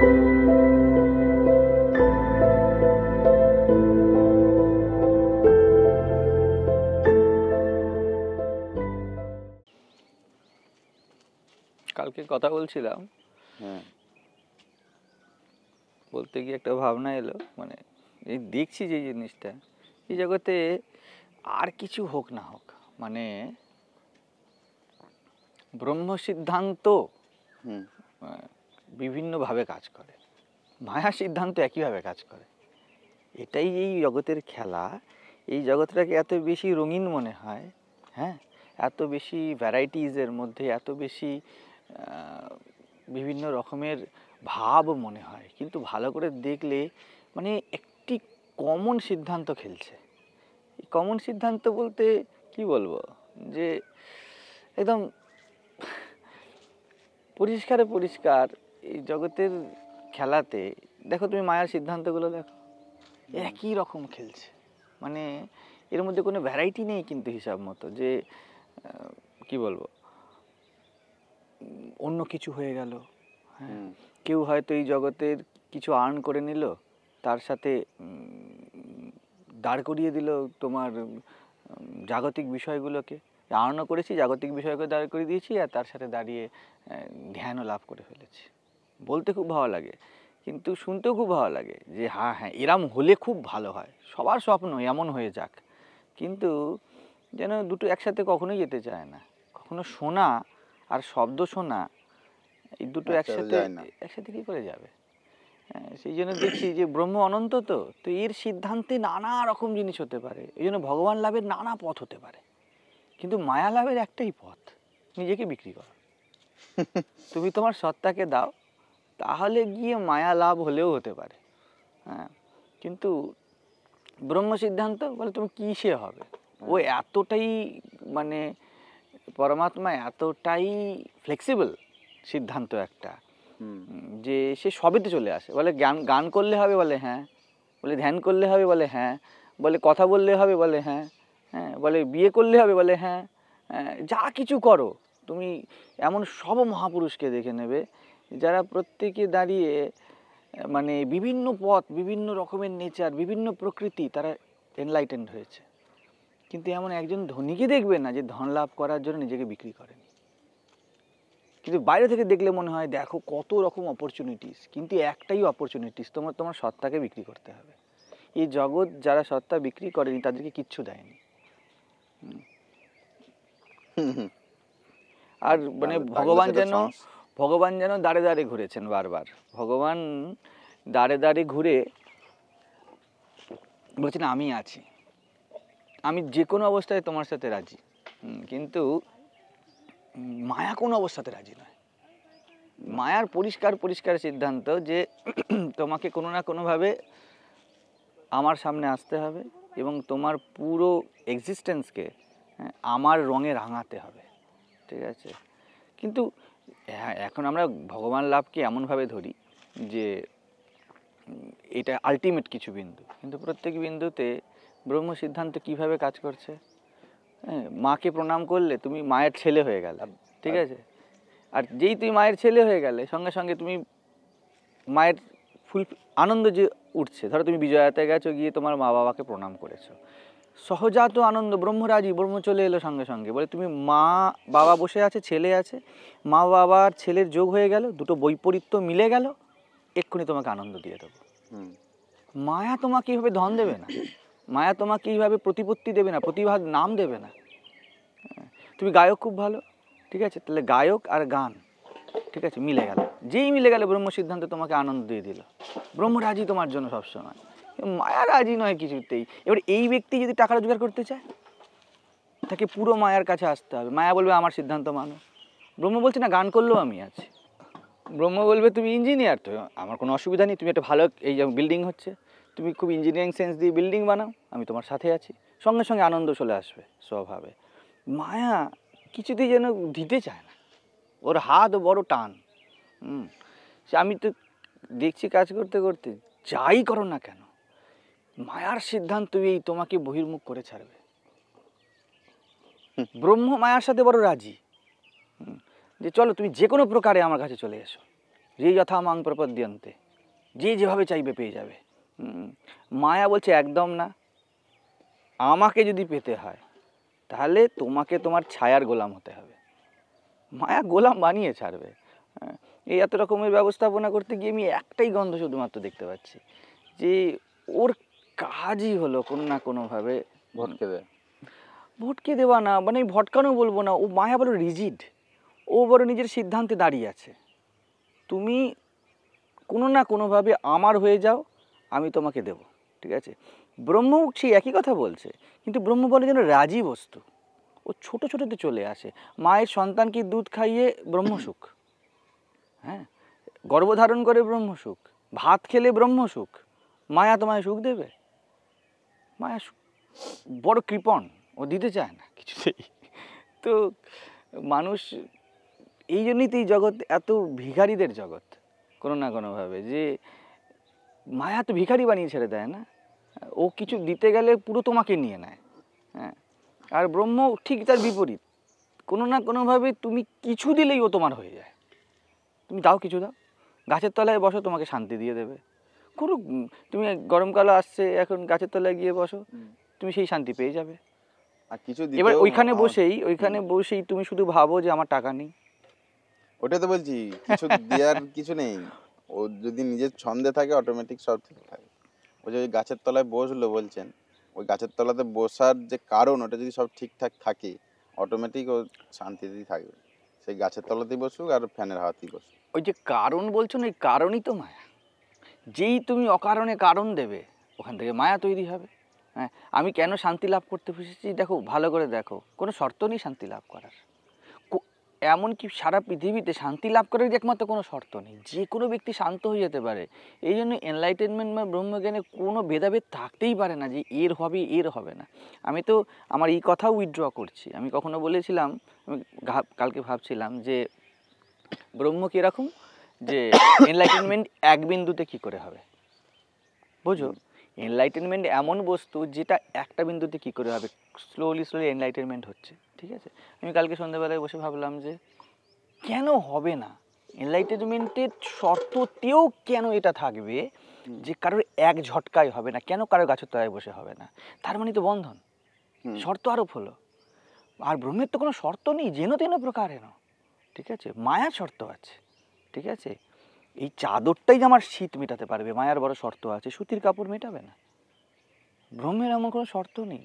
কালকে কথা বলছিলাম, বলতে গিয়ে একটা ভাবনা এলো, মানে এই দেখছি যে জিনিসটা এই জগতে আর কিছু হোক না হোক, মানে ব্রহ্ম সিদ্ধান্ত বিভিন্নভাবে কাজ করে, মায়া সিদ্ধান্ত একইভাবে কাজ করে। এটাই এই জগতের খেলা। এই জগৎটাকে এত বেশি রঙিন মনে হয়, হ্যাঁ, এত বেশি ভ্যারাইটিজের মধ্যে এত বেশি বিভিন্ন রকমের ভাব মনে হয়, কিন্তু ভালো করে দেখলে মানে একটি কমন সিদ্ধান্ত খেলছে। এই কমন সিদ্ধান্ত বলতে কি বলবো, যে একদম পরিষ্কারে পরিষ্কার এই জগতের খেলাতে দেখো, তুমি মায়ার সিদ্ধান্তগুলো দেখো, একই রকম খেলছে, মানে এর মধ্যে কোনো ভ্যারাইটি নেই কিন্তু হিসাব মতো, যে কি বলবো, অন্য কিছু হয়ে গেল। হ্যাঁ, কেউ হয়তো এই জগতের কিছু আর্ন করে নিল, তার সাথে দাঁড় করিয়ে দিল তোমার জাগতিক বিষয়গুলোকে। আর্নও করেছি, জাগতিক বিষয়কে দাঁড় করিয়ে দিয়েছি, আর তার সাথে দাঁড়িয়ে ধ্যানও লাভ করে ফেলেছি। বলতে খুব ভালো লাগে, কিন্তু শুনতেও খুব ভালো লাগে, যে হ্যাঁ হ্যাঁ এরম হলে খুব ভালো হয়, সবার স্বপ্ন এমন হয়ে যাক। কিন্তু যেন দুটো একসাথে কখনোই যেতে চায় না। কখনো শোনা আর শব্দ শোনা, এই দুটো একসাথে কী করে যাবে? হ্যাঁ, সেই জন্য দেখছি যে ব্রহ্ম অনন্ত, তো এর সিদ্ধান্তে নানা রকম জিনিস হতে পারে। এই জন্য ভগবান লাভের নানা পথ হতে পারে, কিন্তু মায়া লাভের একটাই পথ, নিজেকে বিক্রি করো। তুমি তোমার সত্তাকে দাও, তাহলে গিয়ে মায়া লাভ হলেও হতে পারে। হ্যাঁ, কিন্তু ব্রহ্ম সিদ্ধান্ত বলে তুমি কিসে হবে? ও এতটাই মানে পরমাত্মা এতটাই ফ্লেক্সিবল সিদ্ধান্ত একটা, যে সে সবেতে চলে আসে। বলে গান করলে হবে, বলে হ্যাঁ, বলে ধ্যান করলে হবে, বলে হ্যাঁ, বলে কথা বললে হবে, বলে হ্যাঁ, হ্যাঁ, বলে বিয়ে করলে হবে, বলে হ্যাঁ, যা কিছু করো তুমি। এমন সব মহাপুরুষকে দেখে নেবে যারা প্রত্যেকে দাঁড়িয়ে মানে বিভিন্ন পথ, বিভিন্ন রকমের নেচার, বিভিন্ন প্রকৃতি, তারা এনলাইটেন্ড হয়েছে। কিন্তু এমন একজন ধনীকে দেখবে না যে ধন লাভ করার জন্য নিজেকে বিক্রি করেনি। কিন্তু বাইরে থেকে দেখলে মনে হয় দেখো কত রকম অপরচুনিটিস, কিন্তু একটাই অপরচুনিটিস, তোমার সত্তাকে বিক্রি করতে হবে। এই জগৎ যারা সত্তা বিক্রি করেনি তাদেরকে কিচ্ছু দেয়নি। আর মানে ভগবান যেন দাঁড়ে দাঁড়ে ঘুরেছেন বারবার। ভগবান দাঁড়ে দাঁড়ে ঘুরে বলছেন আমি আছি, আমি যে কোনো অবস্থায় তোমার সাথে রাজি। কিন্তু মায়া কোনো অবস্থাতে রাজি নয়। মায়ার পরিষ্কার পরিষ্কার সিদ্ধান্ত যে তোমাকে কোনো না কোনোভাবে আমার সামনে আসতে হবে এবং তোমার পুরো এক্সিস্টেন্সকে আমার রঙে রাঙাতে হবে, ঠিক আছে? কিন্তু এখন আমরা ভগবান লাভকে এমনভাবে ধরি যে এটা আলটিমেট কিছু বিন্দু, কিন্তু প্রত্যেক বিন্দুতে ব্রহ্ম সিদ্ধান্ত কিভাবে কাজ করছে। হ্যাঁ, মাকে প্রণাম করলে তুমি মায়ের ছেলে হয়ে গেলে, ঠিক আছে? আর যেই তুমি মায়ের ছেলে হয়ে গেলে, সঙ্গে সঙ্গে তুমি মায়ের ফুল আনন্দ যে উঠছে, ধরো তুমি বিজয়াতে গেছো, গিয়ে তোমার মা বাবাকে প্রণাম করেছো, সহজাত আনন্দ, ব্রহ্মরাজি, ব্রহ্ম চলে এলো সঙ্গে সঙ্গে। বলে তুমি মা বাবা বসে আছে, ছেলে আছে, মা বাবার ছেলের যোগ হয়ে গেল, দুটো বৈপরীত্য মিলে গেল, এক্ষুনি তোমাকে আনন্দ দিয়ে দেবো। মায়া তোমাকে এইভাবে ধন দেবে না, মায়া তোমাকে এইভাবে প্রতিপত্তি দেবে না, প্রতিভার নাম দেবে না। তুমি গায়ক খুব ভালো, ঠিক আছে, তাহলে গায়ক আর গান, ঠিক আছে, মিলে গেল, যেই মিলে গেল ব্রহ্ম সিদ্ধান্ত তোমাকে আনন্দ দিয়ে দিল। ব্রহ্মরাজি তোমার জন্য সবসময়, মায়া রাজি নয় কিছুতেই। এবার এই ব্যক্তি যদি টাকা রোজগার করতে চায়, তাকে পুরো মায়ার কাছে আসতে হবে। মায়া বলবে আমার সিদ্ধান্ত মানো। ব্রহ্ম বলছে না, গান করলেও আমি আছি। ব্রহ্ম বলবে তুমি ইঞ্জিনিয়ার, তো আমার কোনো অসুবিধা নেই, তুমি একটা ভালো, এই যে বিল্ডিং হচ্ছে, তুমি খুব ইঞ্জিনিয়ারিং সেন্স দিয়ে বিল্ডিং বানাও, আমি তোমার সাথে আছি, সঙ্গে সঙ্গে আনন্দ চলে আসবে স্বভাবে। মায়া কিছুতেই যেন দিতে চায় না, ওর হাত বড় টান। সে আমি তো দেখছি কাজ করতে করতে, যাই করো না কেন মায়ার সিদ্ধান্ত এই তোমাকে বহির্মুখ করে ছাড়বে। ব্রহ্ম মায়ার সাথে বড় রাজি, যে চলো তুমি যে কোনো প্রকারে আমার কাছে চলে এসো, যে যথা মাং প্রপদ্যন্তে, যে যেভাবে চাইবে পেয়ে যাবে। মায়া বলছে একদম না, আমাকে যদি পেতে হয় তাহলে তোমাকে তোমার ছায়ার গোলাম হতে হবে। মায়া গোলাম বানিয়ে ছাড়বে। এই এত রকমের ব্যবস্থাপনা করতে গিয়ে আমি একটাই গন্ধ শুধুমাত্র দেখতে পাচ্ছি, যে ওর কাজই হলো কোনো না কোনোভাবে ভটকে দেওয়া। না মানে ভটকানো বলবো না, ও মায়া বড় রিজিড, ও বড় নিজের সিদ্ধান্তে দাঁড়িয়ে আছে। তুমি কোনো না কোনোভাবে আমার হয়ে যাও, আমি তোমাকে দেব, ঠিক আছে। ব্রহ্ম সেই একই কথা বলছে, কিন্তু ব্রহ্ম বলে যেন রাজি বস্তু, ও ছোটো ছোটোতে চলে আসে। মায়ের সন্তানকে দুধ খাইয়ে ব্রহ্মসুখ, হ্যাঁ, গর্ভধারণ করে ব্রহ্মসুখ, ভাত খেলে ব্রহ্মসুখ। মায়া তোমায় সুখ দেবে? মায়া বড় কৃপণ, ও দিতে চায় না কিছুতেই। তো মানুষ এই জন্যই তো এই জগৎ এত ভিখারিদের জগৎ কোনো না কোনোভাবে, যে মায়া তো ভিখারি বানিয়ে ছেড়ে দেয় না, ও কিছু দিতে গেলে পুরো তোমাকে নিয়ে নেয়। হ্যাঁ, আর ব্রহ্ম ঠিক তার বিপরীত, কোনো না কোনোভাবে তুমি কিছু দিলেই ও তোমার হয়ে যায়। তুমি দাও, কিছু দাও, গাছের তলায় বসো, তোমাকে শান্তি দিয়ে দেবে। কোনো তুমি গরমকাল আসছে, এখন গাছের তলায় গিয়ে বসো, তুমি সেই শান্তি পেয়ে যাবে। আর কিছু এবার ওইখানে বসেই তুমি শুধু ভাবো যে আমার টাকা নেই। ওটা তো বলছি, কিছু দেওয়ার কিছু নেই। ও যদি নিজের ছন্দে থাকে অটোমেটিক সব ঠিক থাকে। ও যে গাছের তলায় বসলো বলছেন, ওই গাছের তলাতে বসার যে কারণ, ওটা যদি সব ঠিকঠাক থাকে অটোমেটিক ও শান্তিতেই থাকবে। সেই গাছের তলাতেই বসুক আর ফ্যানের হাওয়াতেই বসুক। ওই যে কারণ বলছো না, এই কারণই তো মায়া। যেই তুমি অকারণে কারণ দেবে, ওখান থেকে মায়া তৈরি হবে। হ্যাঁ, আমি কেন শান্তি লাভ করতে বসেছি, দেখো ভালো করে দেখো, কোনো শর্ত নেই শান্তি লাভ করার। এমনকি সারা পৃথিবীতে শান্তি লাভ করার যে একমাত্র কোনো শর্ত নেই, যে কোনো ব্যক্তি শান্ত হয়ে যেতে পারে। এই জন্য এনলাইটেনমেন্ট বা ব্রহ্মজ্ঞানে কোনো ভেদাভেদ থাকতেই পারে না, যে এর হবে এর হবে না। আমি তো আমার এই কথাও উইথড্র করছি। আমি কখনো বলেছিলাম, আমি কালকে ভাবছিলাম যে ব্রহ্ম কীরকম, যে এনলাইটেনমেন্ট এক বিন্দুতে কী করে হবে, বোঝো। এনলাইটেনমেন্ট এমন বস্তু যেটা একটা বিন্দুতে কী করে হবে, স্লোলি এনলাইটেনমেন্ট হচ্ছে, ঠিক আছে। আমি কালকে সন্ধ্যাবেলায় বসে ভাবলাম যে কেন হবে না, এনলাইটেনমেন্টের শর্ততেও কেন এটা থাকবে যে কারোর এক ঝটকায় হবে না, কেন কারোর গাছের তলায় বসে হবে না, তার মানে তো বন্ধন, শর্ত আরোপ হলো। আর ব্রহ্মের তো কোনো শর্ত নেই, যেন তেন প্রকারেণ, ঠিক আছে। মায়ার শর্ত আছে, ঠিক আছে। এই চাদরটাই যে আমার শীত মেটাতে পারবে, মায়ার বড় শর্ত আছে, সুতির কাপড় মেটাবে না। ব্রহ্মের এমন কোনো শর্ত নেই।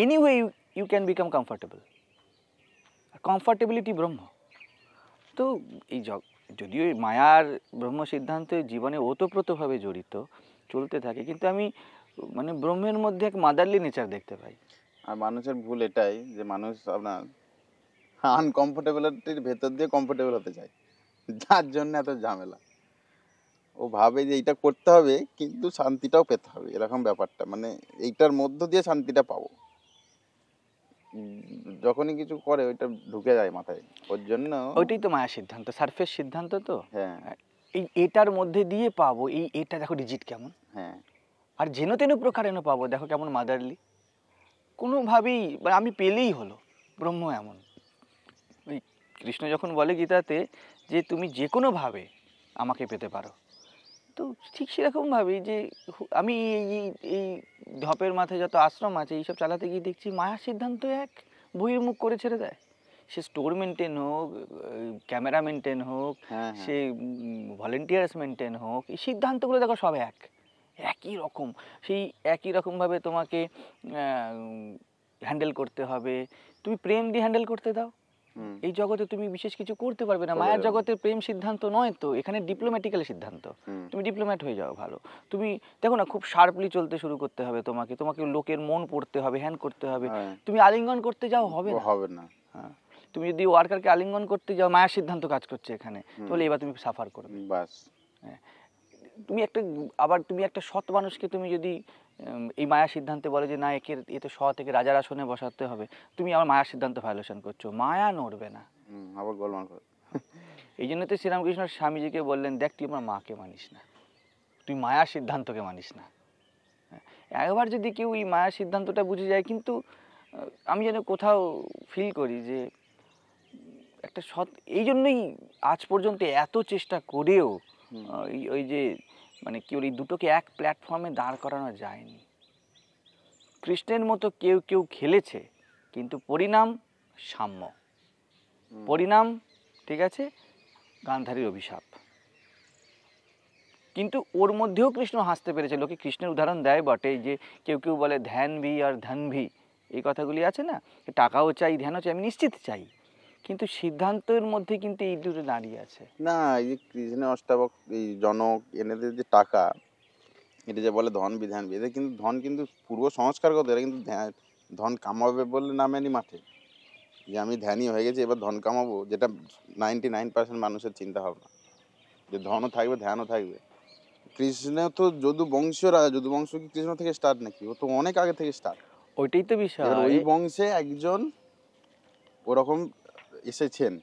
Anyway you can become comfortable, comfortability ব্রহ্ম। তো এই যদিও মায়ার ব্রহ্ম সিদ্ধান্ত জীবনে ওতপ্রোতভাবে জড়িত, চলতে থাকে, কিন্তু আমি মানে ব্রহ্মের মধ্যে এক মাদারলি নেচার দেখতে পাই। আর মানুষের ভুল এটাই যে মানুষ আপনার আনকমফোর্টেবিলিটির ভেতর দিয়ে কমফোর্টেবল হতে চায়, যার জন্য এত ঝামেলা। ও ভাবে যে এইটা করতে হবে কিন্তু শান্তিটাও পেতে হবে, এরকম ব্যাপারটা, মানে এইটার মধ্য দিয়ে শান্তিটা পাবো। যখনই কিছু করে ওইটা ঢুকে যায় মাথায়, ওর জন্য ওইটাই তো মায়ার সিদ্ধান্ত, সারফেস সিদ্ধান্ত। তো হ্যাঁ, এটার মধ্যে দিয়ে পাবো, এটা দেখো রিজিট কেমন, হ্যাঁ। আর যেন তেন প্রকারেণ পাবো, দেখো কেমন মাদারলি। কোনোভাবেই আমি পেলেই হলো, ব্রহ্ম এমন। ওই কৃষ্ণ যখন বলে গীতাতে যে তুমি যে কোনোভাবে আমাকে পেতে পারো, তো ঠিক সেরকমভাবেই যে আমি এই ঢপের মাথায় যত আশ্রম আছে এইসব চালাতে গিয়ে দেখছি মায়ার সিদ্ধান্ত এক, বহির্মুখ করে ছেড়ে দেয়। সে স্টোর মেনটেন হোক, ক্যামেরা মেনটেন হোক, সে ভলেন্টিয়ার্স মেনটেন হোক, এই সিদ্ধান্তগুলো দেখো সব একই রকম। সেই একই রকমভাবে তোমাকে হ্যান্ডেল করতে হবে। তুমি প্রেম দিয়ে হ্যান্ডেল করতে দাও, এই জগতে তুমি বিশেষ কিছু করতে পারবে না। মায়ার জগতে প্রেম সিদ্ধান্ত নয় তো, এখানে ডিপ্লোম্যাটিক্যাল সিদ্ধান্ত। তুমি ডিপ্লোম্যাট হয়ে যাও ভালো। তুমি দেখো না, খুব শার্পলি চলতে শুরু করতে হবে তোমাকে, তোমাকে লোকের মন পড়তে হবে, হ্যান করতে হবে। তুমি আলিঙ্গন করতে যাও, হবে না। হ্যাঁ, তুমি যদি ওয়ার্কারকে আলিঙ্গন করতে যাও, মায়ার সিদ্ধান্ত কাজ করছে এখানে, তাহলে এবার তুমি সাফার করবে। হ্যাঁ, তুমি একটা সৎ মানুষকে তুমি যদি এই মায়ার সিদ্ধান্তে বলে যে না, এ তো সৎ, একে রাজার আসনে বসাতে হবে, তুমি আমার মায়ার সিদ্ধান্ত ভায়োলেশন করছো, মায়া নড়বে না, আবার গোলমাল করবে। এই জন্য তো শ্রীরামকৃষ্ণ স্বামীজিকে বললেন, দেখ তুই আমার মাকে মানিস না, তুই মায়ার সিদ্ধান্তকে মানিস না। একবার যদি কেউ এই মায়ার সিদ্ধান্তটা বুঝে যায়, কিন্তু আমি যেন কোথাও ফিল করি যে একটা সৎ, এই জন্যই আজ পর্যন্ত এত চেষ্টা করেও ওই যে মানে কি বলি, দুটোকে এক প্ল্যাটফর্মে দাঁড় করানো যায়নি। কৃষ্ণের মতো কেউ কেউ খেলেছে, কিন্তু পরিণাম সাম্য, পরিণাম ঠিক আছে গান্ধারীর অভিশাপ। কিন্তু ওর মধ্যেও কৃষ্ণ হাসতে পেরেছে। লোকে কৃষ্ণের উদাহরণ দেয় বটে, যে কেউ কেউ বলে ধ্যান ভি আর ধন ভি, এই কথাগুলি আছে না, টাকাও চাই ধ্যানও চাই, আমি নিশ্চিত চাই, কিন্তু সিদ্ধান্তের মধ্যে কিন্তু এই দুটো দাঁড়িয়ে আছে। না, এই যে কৃষ্ণের অষ্টাবক, এই জনক এনেদের যে টাকা, এটা যে বলে ধন বিধান, এদের কিন্তু ধন কিন্তু পূর্ব সংস্কারগত, এরা কিন্তু ধন কামাবে বলে নামেনি মাঠে, যে আমি ধ্যানই হয়ে গেছি এবার ধন কামাবো, যেটা 99% মানুষের চিন্তা ভাবনা, যে ধনও থাকবে ধ্যানও থাকবে। কৃষ্ণ তো যদুবংশীয় রাজা, যদুবংশ কি কৃষ্ণ থেকে স্টার্ট নাকি? ও তো অনেক আগে থেকে স্টার্ট। ওইটাই তো এবার বিষয়। ওই বংশে একজন ওরকম এসেছেন,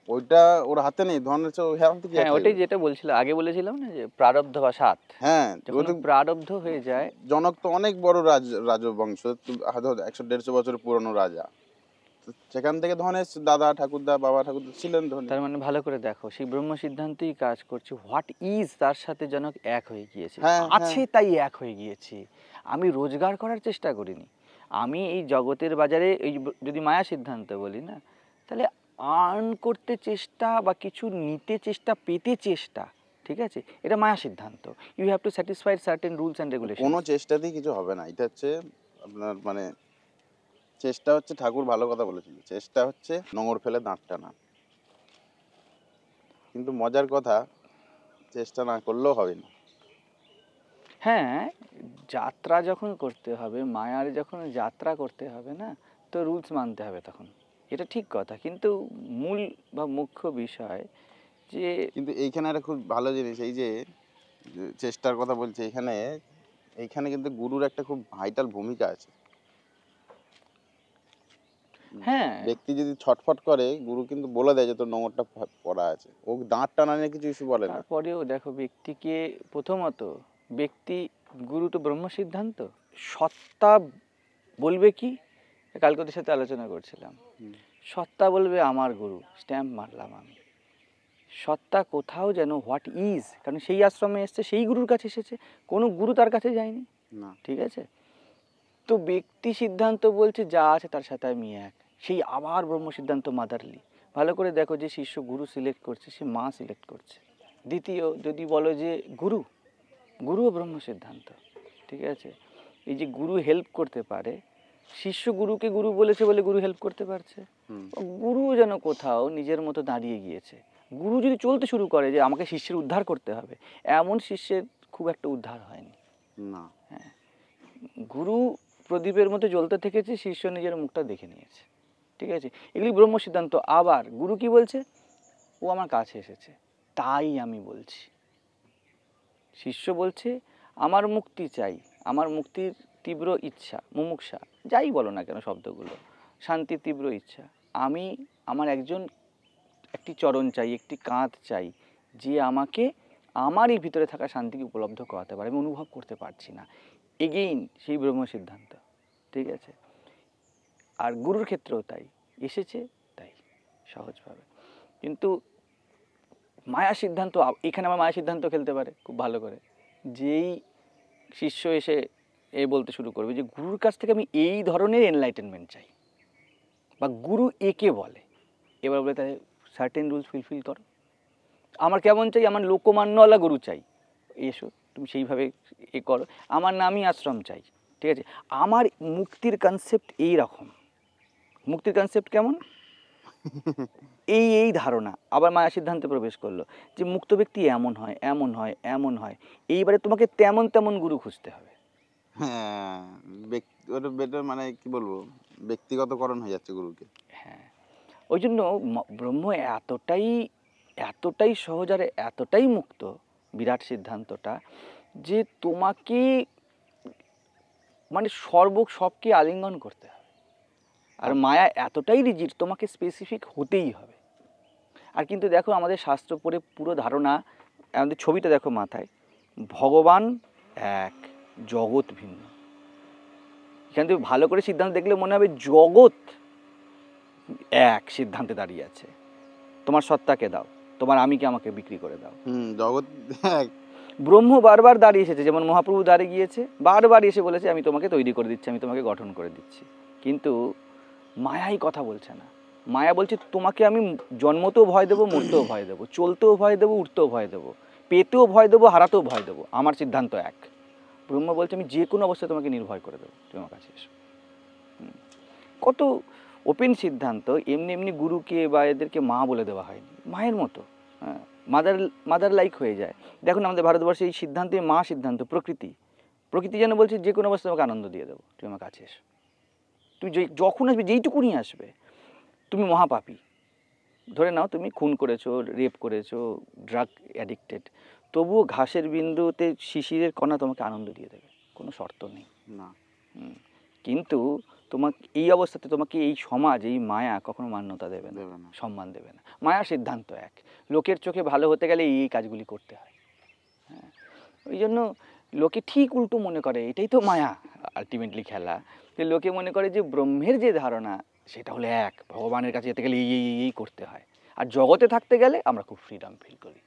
ওইটা ওর হাতে নেই, ধন হচ্ছে ওর হাতে কি হ্যাঁ, আছে? ওটাই যেটা বলছিলাম আগে, বলেছিলাম না যে প্রারব্ধ বা সাত, হ্যাঁ, যখন প্রারব্ধ হয়ে যায়। জনক তো অনেক বড় রাজবংশ, 150-150 বছরের পুরনো রাজা, তো সেখান থেকে ধন এসছে, দাদা ঠাকুরদা বাবা ঠাকুরদা ছিলেন ধনী। তার মানে ভালো করে দেখো, সেই ব্রহ্ম সিদ্ধান্তই কাজ করছে। হোয়াট ইজ, তার সাথে জনক এক হয়ে গিয়েছে, হ্যাঁ, আছে তাই এক হয়ে গিয়েছে। আমি রোজগার করার চেষ্টা করিনি, আমি এই জগতের বাজারে এই যদি মায়া সিদ্ধান্ত বলি না, তাহলে আর্ন করতে চেষ্টা বা কিছু নিতে চেষ্টা, পেতে চেষ্টা, ঠিক আছে, এটা মায়া সিদ্ধান্ত। You have to satisfy certain rules and regulation. কোনো চেষ্টাতেই কিছু হবে না, এটা হচ্ছে আপনার মানে চেষ্টা হচ্ছে, ঠাকুর ভালো কথা বলেছিল, চেষ্টা হচ্ছে নোঙর ফেলে দাঁত টানা। কিন্তু মজার কথা, চেষ্টা না করলেও হবে না। হ্যাঁ, যাত্রা যখন করতে হবে, মায়ার যখন যাত্রা করতে হবে না, তো রুলস মানতে হবে তখন, এটা ঠিক কথা। কিন্তু মূল বা মুখ্য বিষয় যে, কিন্তু এইখানে একটা খুব ভালো জিনিস, এই যে চেষ্টার কথা বলছে, এইখানে কিন্তু গুরুর একটা খুব ভাইটাল ভূমিকা আছে। হ্যাঁ, ব্যক্তি যদি ছটফট করে, গুরু কিন্তু বলে দেয় যে তোর নোংরটা পড়া আছে, ও দাঁত টানা নিয়ে কিছু ইস্যু বলে না। তারপরেও দেখো ব্যক্তিকে, প্রথমত ব্যক্তি, গুরু তো ব্রহ্ম সিদ্ধান্ত, সত্তা বলবে কি, কালকে ওদের সাথে আলোচনা করছিলাম, সত্তা বলবে আমার গুরু, স্ট্যাম্প মারলাম আমি। সত্তা কোথাও যেন হোয়াট ইজ, কারণ সেই আশ্রমে এসছে, সেই গুরুর কাছে এসেছে, কোনো গুরু তার কাছে যায়নি, না, ঠিক আছে। তো ব্যক্তি সিদ্ধান্ত বলছে যা আছে তার সাথে আমি এক, সেই আবার ব্রহ্ম সিদ্ধান্ত মাদারলি। ভালো করে দেখো, যে শিষ্য গুরু সিলেক্ট করছে, সে মা সিলেক্ট করছে। দ্বিতীয়, যদি বলো যে গুরুও ব্রহ্ম সিদ্ধান্ত, ঠিক আছে। এই যে গুরু হেল্প করতে পারে, শিষ্য গুরুকে গুরু বলেছে বলে গুরু হেল্প করতে পারছে। গুরুও যেন কোথাও নিজের মতো দাঁড়িয়ে গিয়েছে। গুরু যদি চলতে শুরু করে যে আমাকে শিষ্যের উদ্ধার করতে হবে, এমন শিষ্যের খুব একটা উদ্ধার হয়নি। না, হ্যাঁ, গুরু প্রদীপের মধ্যে জ্বলতে থেকেছে, শিষ্য নিজের মুখটা দেখে নিয়েছে, ঠিক আছে। এগুলি ব্রহ্ম সিদ্ধান্ত। আবার গুরু কি বলছে, ও আমার কাছে এসেছে তাই আমি বলছি। শিষ্য বলছে আমার মুক্তি চাই, আমার মুক্তির তীব্র ইচ্ছা, মুমুক্ষা, যাই বলো না কেন শব্দগুলো, শান্তির তীব্র ইচ্ছা। আমি আমার একটি চরণ চাই, একটি কাঁধ চাই, যে আমাকে আমারই ভিতরে থাকা শান্তিকে উপলব্ধ করাতে পারে, আমি অনুভব করতে পারছি না। এগেইন সেই ব্রহ্ম সিদ্ধান্ত, ঠিক আছে। আর গুরুর ক্ষেত্রেও তাই, এসেছে তাই, সহজভাবে। কিন্তু মায়া সিদ্ধান্ত, এখানে আমার মায়া সিদ্ধান্ত খেলতে পারে খুব ভালো করে। যেই শিষ্য এসে বলতে শুরু করবে যে গুরুর কাছ থেকে আমি এই ধরনের এনলাইটেনমেন্ট চাই, বা গুরু একে বলে, এবার বলে তাহলে সার্টেন রুলস ফুলফিল করো। আমার কেমন চাই, আমার লোকমান্যওয়ালা গুরু চাই, এসো তুমি সেইভাবে করো। আমার নামই আশ্রম চাই, ঠিক আছে। আমার মুক্তির কনসেপ্ট এই রকম। মুক্তির কনসেপ্ট কেমন, এই ধারণা। আবার মায়া সিদ্ধান্তে প্রবেশ করলো যে মুক্ত ব্যক্তি এমন হয়, এমন হয়, এমন হয়। এইবারে তোমাকে তেমন তেমন গুরু খুঁজতে হবে। হ্যাঁ, ওটা মানে কি বলবো, ব্যক্তিগতকরণ হয়ে যাচ্ছে গুরুকে। হ্যাঁ, ওই জন্য ব্রহ্ম এতটাই সহজ আর এতটাই মুক্ত, বিরাট সিদ্ধান্তটা, যে তোমাকে মানে সবকে আলিঙ্গন করতে হবে। আর মায়া এতটাই রিজিড, তোমাকে স্পেসিফিক হতেই হবে। আর কিন্তু দেখো, আমাদের শাস্ত্র পড়ে পুরো ধারণা, আমাদের ছবিটা দেখো মাথায়, ভগবান এক, জগৎ ভিন্ন। এখান থেকে ভালো করে সিদ্ধান্ত দেখলে মনে হবে জগৎ এক সিদ্ধান্তে দাঁড়িয়ে আছে, তোমার সত্তাকে দাও, তোমার আমিকে আমাকে বিক্রি করে দাও। জগৎ এক। ব্রহ্ম বারবার দাঁড়িয়ে এসেছে, যেমন মহাপ্রভু দাঁড়িয়ে গিয়েছে, বারবার এসে বলেছে আমি তোমাকে তৈরি করে দিচ্ছি, আমি তোমাকে গঠন করে দিচ্ছি। কিন্তু মায়াই কথা বলছে না। মায়া বলছে তোমাকে আমি জন্মতেও ভয় দেবো, মরতেও ভয় দেবো, চলতেও ভয় দেবো, উঠতেও ভয় দেবো, পেতেও ভয় দেবো, হারাতেও ভয় দেবো, আমার সিদ্ধান্ত এক। ব্রহ্ম বলছে আমি যে কোনো অবস্থায় তোমাকে নির্ভয় করে দেবো, তুমি আমার কাছে এসো। কত ওপেন সিদ্ধান্ত। এমনি এমনি গুরুকে বা এদেরকে মা বলে দেওয়া হয়নি, মায়ের মতো, হ্যাঁ, মাদার লাইক হয়ে যায়। দেখুন আমাদের ভারতবর্ষে এই সিদ্ধান্তে মা সিদ্ধান্ত, প্রকৃতি যেন বলছে যে কোনো অবস্থায় তোমাকে আনন্দ দিয়ে দেবো, তুমি আমার কাছে এসো। তুমি যখন আসবে, যেইটুকুনি আসবে, তুমি মহাপাপী, ধরে নাও তুমি খুন করেছো, রেপ করেছো, ড্রাগ অ্যাডিক্টেড, তবুও ঘাসের বিন্দুতে শিশিরের কণা তোমাকে আনন্দ দিয়ে দেবে, কোনো শর্ত নেই না। কিন্তু তোমাকে এই অবস্থাতে তোমাকে এই সমাজ, এই মায়া কখনো মান্যতা দেবে না, সম্মান দেবে না। মায়ার সিদ্ধান্ত এক, লোকের চোখে ভালো হতে গেলে এই কাজগুলি করতে হয়। হ্যাঁ, ওই জন্য লোকে ঠিক উল্টো মনে করে, এটাই তো মায়া আলটিমেটলি খেলা। যে লোকে মনে করে যে ব্রহ্মের যে ধারণা সেটা হলো এক, ভগবানের কাছে যেতে গেলে এই করতে হয়, আর জগতে থাকতে গেলে আমরা খুব ফ্রিডম ফিল করি।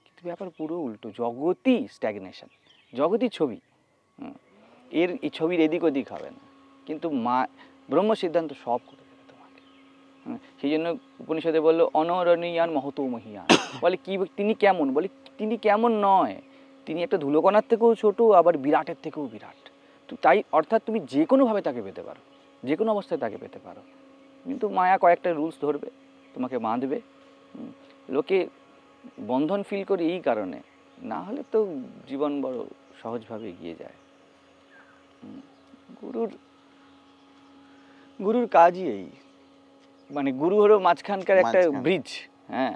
কিন্তু ব্যাপার পুরো উল্টো, জগতই স্ট্যাগনেশন, জগতই ছবি। এই ছবির এদিক ওদিক হবে না। কিন্তু ব্রহ্ম সিদ্ধান্ত সব করে দেবে তোমাকে। সেই জন্য উপনিষদে বললো অনরণীয়ান মহতো মহিয়ান, বলে কি তিনি কেমন, বলে তিনি কেমন নয়, তিনি একটা ধুলোকণার থেকেও ছোট, আবার বিরাটের থেকেও বিরাট। তো তাই অর্থাৎ তুমি যে কোনোভাবে তাকে পেতে পারো, যে কোনো অবস্থায় তাকে পেতে পারো। কিন্তু মায়া কয়েকটা রুলস ধরবে, তোমাকে বাঁধবে। লোকে বন্ধন ফিল করে এই কারণে, না হলে তো জীবন বড় সহজভাবে এগিয়ে যায়। গুরুর কাজই এই, মানে গুরু হলো মাঝখানকার একটা ব্রিজ। হ্যাঁ,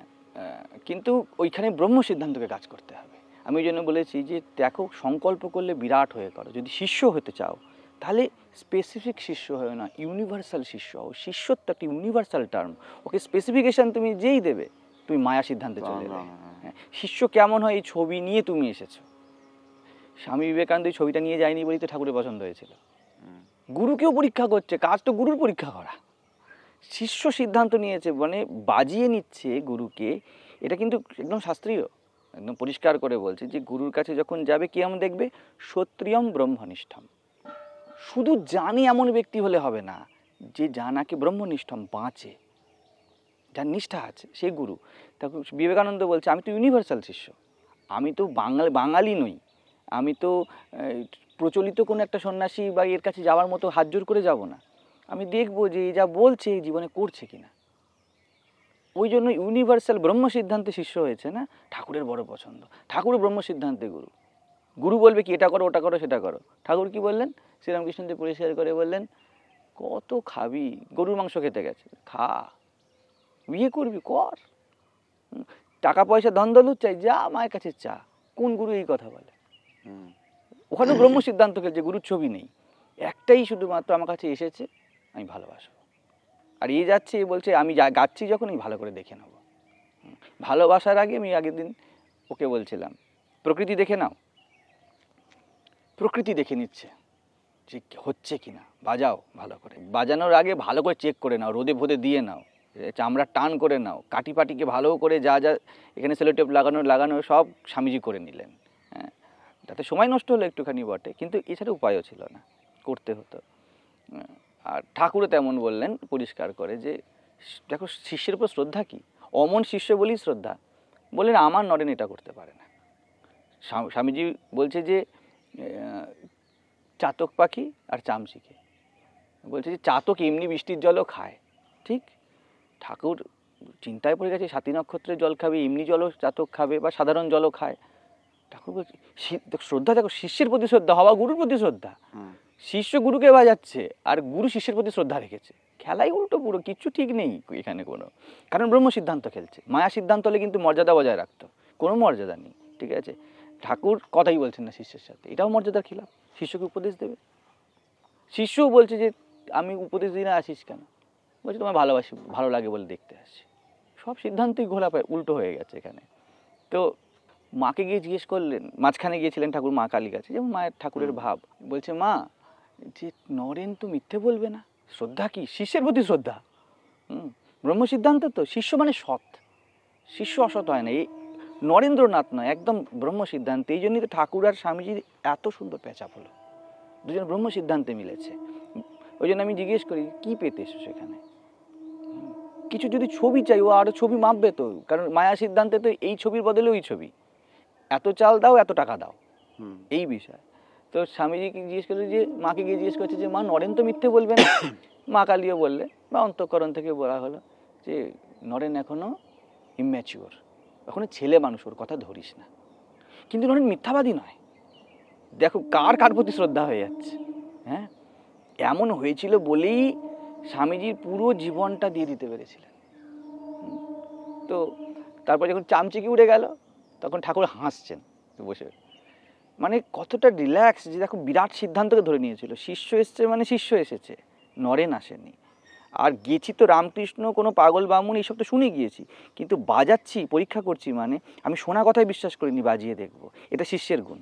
কিন্তু ওইখানে ব্রহ্ম সিদ্ধান্তকে কাজ করতে হবে। আমি ওই জন্য বলেছি যে দেখো, সংকল্প করলে বিরাট হয়ে করো। যদি শিষ্য হতে চাও তাহলে স্পেসিফিক শিষ্য হয় না, ইউনিভার্সাল শিষ্য হও। শিষ্যত্ব একটা ইউনিভার্সাল টার্ম, ওকে স্পেসিফিকেশন তুমি যেই দেবে তুমি মায়া সিদ্ধান্তে চলে যাবে। হ্যাঁ, শিষ্য কেমন হয় এই ছবি নিয়ে তুমি এসেছো। স্বামী বিবেকানন্দ এই ছবিটা নিয়ে যায়নি বলেই তো ঠাকুরের পছন্দ হয়েছিল। গুরুকেও পরীক্ষা করছে, কাজ তো গুরুর পরীক্ষা করা। শিষ্য সিদ্ধান্ত নিয়েছে, মানে বাজিয়ে নিচ্ছে গুরুকে। এটা কিন্তু একদম শাস্ত্রীয়, একদম পরিষ্কার করে বলছে যে গুরুর কাছে যখন যাবে কি এমন দেখবে, ক্ষত্রিয়ম ব্রহ্মনিষ্ঠম। শুধু জানে এমন ব্যক্তি হলে হবে না, যে জানাকে ব্রহ্মনিষ্ঠম, বাঁচে, যার নিষ্ঠা আছে, সেই গুরু। তখন বিবেকানন্দ বলছে আমি তো ইউনিভার্সাল শিষ্য, আমি তো বাঙালি নই, আমি তো প্রচলিত কোনো একটা সন্ন্যাসী বা এর কাছে যাওয়ার মতো হাত জোর করে যাব না। আমি দেখবো যে এই যা বলছে এই জীবনে করছে কিনা। ওই জন্য ইউনিভার্সাল ব্রহ্ম সিদ্ধান্তে শিষ্য হয়েছে না, ঠাকুরের বড় পছন্দ। ঠাকুর ব্রহ্ম সিদ্ধান্তে গুরু। গুরু বলবে কি এটা করো, ওটা করো, সেটা করো। ঠাকুর কি বললেন, শ্রীরামকৃষ্ণদেব পরিষ্কার করে বললেন, কত খাবি, গরুর মাংস খেতে গেছে, খা। বিয়ে করবি, কর। টাকা পয়সা ধন দৌলত চাই, যা মায়ের কাছে চা। কোন গুরু এই কথা বলে? ওখানে ব্রহ্ম সিদ্ধান্ত খেলছে, গুরুর ছবি নেই। একটাই শুধুমাত্র আমার কাছে এসেছে, আমি ভালোবাসবো। আর এই যাচ্ছে, এ বলছে আমি গাচ্ছি যখন আমি ভালো করে দেখে নেব। ভালোবাসার আগে আমি আগের দিন ওকে বলছিলাম প্রকৃতি দেখে নাও। প্রকৃতি দেখে নিচ্ছে যে হচ্ছে কিনা, বাজাও ভালো করে। বাজানোর আগে ভালো করে চেক করে নাও, রোদে ভোদে দিয়ে নাও, চামড়া টান করে নাও, কাটি পাটিকে ভালো করে যা যা এখানে সেলোটেপ লাগানো সব স্বামীজি করে নিলেন। হ্যাঁ, তাতে সময় নষ্ট হলো একটুখানি বটে, কিন্তু এছাড়া উপায়ও ছিল না, করতে হতো। আর ঠাকুরও তেমন বললেন পরিষ্কার করে যে দেখো শিষ্যের উপর শ্রদ্ধা কি, অমন শিষ্য বলেই শ্রদ্ধা। বললেন আমার নরেন এটা করতে পারে না। স্বামীজি বলছে যে চাতক পাখি আর চামচিকে বলছে যে চাতক এমনি বৃষ্টির জলও খায়, ঠিক। ঠাকুর চিন্তায় পড়ে গেছে, সাতী নক্ষত্রের জল খাবে, এমনি জলও চাতক খাবে, বা সাধারণ জলও খায়। ঠাকুর বলছে শ্রদ্ধা দেখো, শিষ্যের প্রতি শ্রদ্ধা হওয়া গুরুর প্রতি শ্রদ্ধা। শিষ্য গুরুকে বাজাচ্ছে আর গুরু শিষ্যের প্রতি শ্রদ্ধা রেখেছে। খেলাই উল্টো পুরো, কিচ্ছু ঠিক নেই এখানে কোনো। কারণ ব্রহ্ম সিদ্ধান্ত খেলছে। মায়া সিদ্ধান্ত হলে কিন্তু মর্যাদা বজায় রাখতো, কোনো মর্যাদা নেই, ঠিক আছে। ঠাকুর কথাই বলছেন না শিষ্যের সাথে, এটাও মর্যাদার খিলাফ। শিষ্যকে উপদেশ দেবে, শিষ্যও বলছে যে আমি উপদেশ দিনে আসিস কেন, বলছে তোমায় ভালোবাসি, ভালো লাগে বলে দেখতে আসছি। সব সিদ্ধান্তই ঘোলা পায়, উল্টো হয়ে গেছে এখানে। তো মাকে গিয়ে জিজ্ঞেস করলেন, মাঝখানে গিয়েছিলেন ঠাকুর মা কালী কাছে, যেমন মায়ের ঠাকুরের ভাব। বলছে মা যে নরেন তো মিথ্যে বলবে না, শ্রদ্ধা কি, শিষ্যের প্রতি শ্রদ্ধা। ব্রহ্ম সিদ্ধান্ত তো শিষ্য মানে সৎ, শিষ্য অসৎ হয় না। এই নরেন্দ্রনাথ নয়, একদম ব্রহ্ম সিদ্ধান্ত। এই জন্যই তো ঠাকুর আর স্বামীজির এত সুন্দর প্যাচাপ হলো, দুজন ব্রহ্ম সিদ্ধান্তে মিলেছে। ওই জন্য আমি জিজ্ঞেস করি কি পেতে এসো সেখানে, কিছু যদি ছবি চাই ও আরো ছবি মাপবে তো, কারণ মায়া সিদ্ধান্তে তো এই ছবির বদলে ওই ছবি, এত চাল দাও এত টাকা দাও, এই বিষয়। তো স্বামীজিকে জিজ্ঞেস করছে যে, মাকে গিয়ে জিজ্ঞেস করছে যে মা নরেন তো মিথ্যে বলবে না? মা কালিও বললে বা অন্তঃকরণ থেকে বলা হলো যে নরেন এখনো ইম্যাচিওর, এখনো ছেলে মানুষ, ওর কথা ধরিস না। কিন্তু নরেন মিথ্যাবাদী নয়। দেখো কার কার প্রতি শ্রদ্ধা হয়ে যাচ্ছে। হ্যাঁ, এমন হয়েছিল বলেই স্বামীজির পুরো জীবনটা দিয়ে দিতে পেরেছিলেন। তো তারপর যখন চামচিকি উড়ে গেল তখন ঠাকুর হাসছেন বসে, মানে কতটা রিল্যাক্স, যে দেখো বিরাট সিদ্ধান্তকে ধরে নিয়েছিল। শিষ্য এসছে মানে শিষ্য এসেছে, নরেন আসেনি। আর গেছি তো রামকৃষ্ণ কোনো পাগল বামুন এইসব তো শুনে গিয়েছি, কিন্তু বাজাচ্ছি পরীক্ষা করছি মানে আমি শোনা কথায় বিশ্বাস করিনি, বাজিয়ে দেখবো। এটা শিষ্যের গুণ,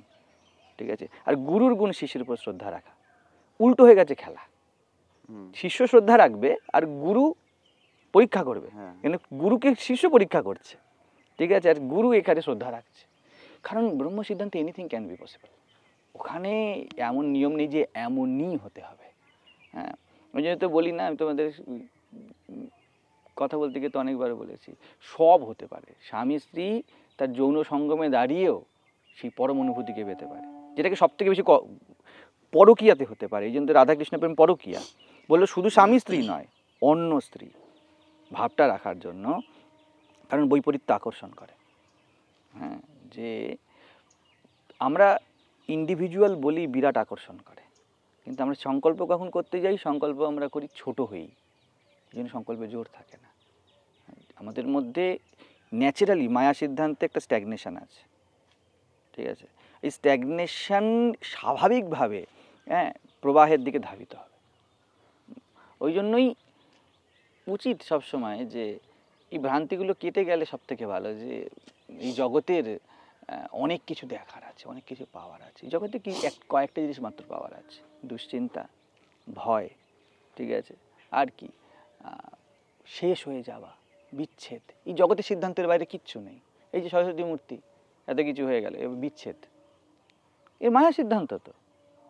ঠিক আছে? আর গুরুর গুণ শিষ্যের উপর শ্রদ্ধা রাখা। উল্টো হয়ে গেছে খেলা, শিষ্য শ্রদ্ধা রাখবে আর গুরু পরীক্ষা করবে, কিন্তু গুরুকে শিষ্য পরীক্ষা করছে, ঠিক আছে? আর গুরু এখানে শ্রদ্ধা রাখছে, কারণ ব্রহ্ম সিদ্ধান্তে এনিথিং ক্যান বি পসিবল। ওখানে এমন নিয়ম নেই যে এমনই হতে হবে। হ্যাঁ, ওই জন্য তো বলি না, আমি তোমাদের কথা বলতে গিয়ে তো অনেকবার বলেছি, সব হতে পারে। স্বামী স্ত্রী তার যৌন সঙ্গমে দাঁড়িয়েও সেই পরম অনুভূতিকে পেতে পারে, যেটাকে সব থেকে বেশি পরকীয়াতে হতে পারে। এই জন্য তো রাধাকৃষ্ণ প্রেম পরকীয়া বললো, শুধু স্বামী স্ত্রী নয়, অন্য স্ত্রী ভাবটা রাখার জন্য, কারণ বৈপরীত্য আকর্ষণ করে। হ্যাঁ, যে আমরা ইন্ডিভিজুয়াল বলি বিরাট আকর্ষণ করে, কিন্তু আমরা সংকল্প কখন করতে যাই, সংকল্প আমরা করি ছোট হয়েই, এই জন্য সংকল্পে জোর থাকে না। আমাদের মধ্যে ন্যাচারালি মায়া সিদ্ধান্তে একটা স্ট্যাগনেশন আছে, ঠিক আছে? এই স্ট্যাগনেশন স্বাভাবিকভাবে প্রবাহের দিকে ধাবিত হবে। ওই জন্যই উচিত সবসময় যে এই ভ্রান্তিগুলো কেটে গেলে সব থেকে ভালো, যে এই জগতের অনেক কিছু দেখার আছে, অনেক কিছু পাওয়ার আছে। এই জগতে কি কয়েকটা জিনিস মাত্র পাওয়ার আছে, দুশ্চিন্তা, ভয়, ঠিক আছে? আর কি, শেষ হয়ে যাওয়া, বিচ্ছেদ। এই জগতের সিদ্ধান্তের বাইরে কিচ্ছু নেই। এই যে সরস্বতী মূর্তি, এত কিছু হয়ে গেল, এবার বিচ্ছেদ, এর মায়া সিদ্ধান্ত তো,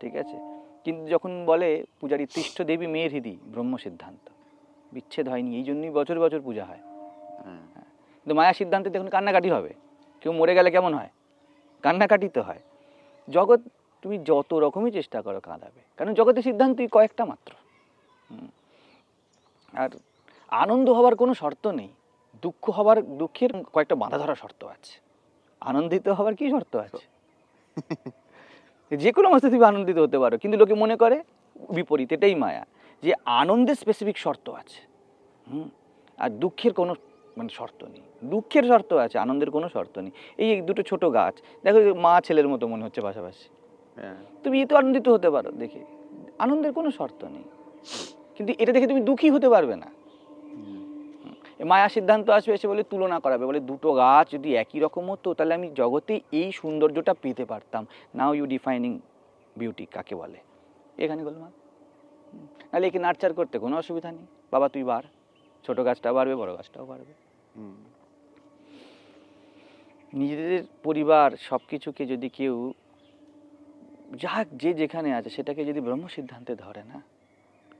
ঠিক আছে? কিন্তু যখন বলে পূজারী তৃষ্ঠ দেবী মেয়ের হৃদি, ব্রহ্ম সিদ্ধান্ত, বিচ্ছেদ হয়নি, এই জন্যই বছর বছর পূজা হয়। কিন্তু মায়া সিদ্ধান্তে দেখুন কান্নাকাটি হবে, কেউ মরে গেলে কেমন হয়, কান্নাকাটি তো হয়। জগৎ তুমি যত রকমই চেষ্টা করো কাঁদাবে, কারণ জগতের সিদ্ধান্তই কয়েকটা মাত্র। আর আনন্দ হওয়ার কোনো শর্ত নেই, দুঃখের কয়েকটা বাঁধা ধরা শর্ত আছে, আনন্দিত হওয়ার কি শর্ত আছে? যে কোনো অবস্থায় তুমি আনন্দিত হতে পারো, কিন্তু লোকে মনে করে বিপরীত। এটাই মায়া, যে আনন্দের স্পেসিফিক শর্ত আছে, আর দুঃখের কোনো শর্ত নেই। দুঃখের শর্ত আছে, আনন্দের কোনো শর্ত নেই। এই দুটো ছোট গাছ দেখো, মা ছেলের মতো মনে হচ্ছে পাশাপাশি, তুমি এতে আনন্দিত হতে পারো দেখে, আনন্দের কোনো শর্ত নেই। কিন্তু এটা দেখে তুমি দুঃখী হতে পারবে না। মায়া সিদ্ধান্ত আসবে, এসে বলে তুলনা করাবে, বলে দুটো গাছ যদি একই রকম হতো তাহলে আমি জগতে এই সৌন্দর্যটা পেতে পারতাম। নাও ইউ ডিফাইনিং বিউটি কাকে বলে, এখানে গোলমাল। নাহলে একে নার্চার করতে কোনো অসুবিধা নেই, বাবা তুই বাড়, ছোট গাছটা বাড়বে, বড় গাছটাও বাড়বে। নিজেদের পরিবার সব কিছুকে যদি কেউ, যাক যে যেখানে আছে সেটাকে যদি ব্রহ্ম সিদ্ধান্তে ধরে না,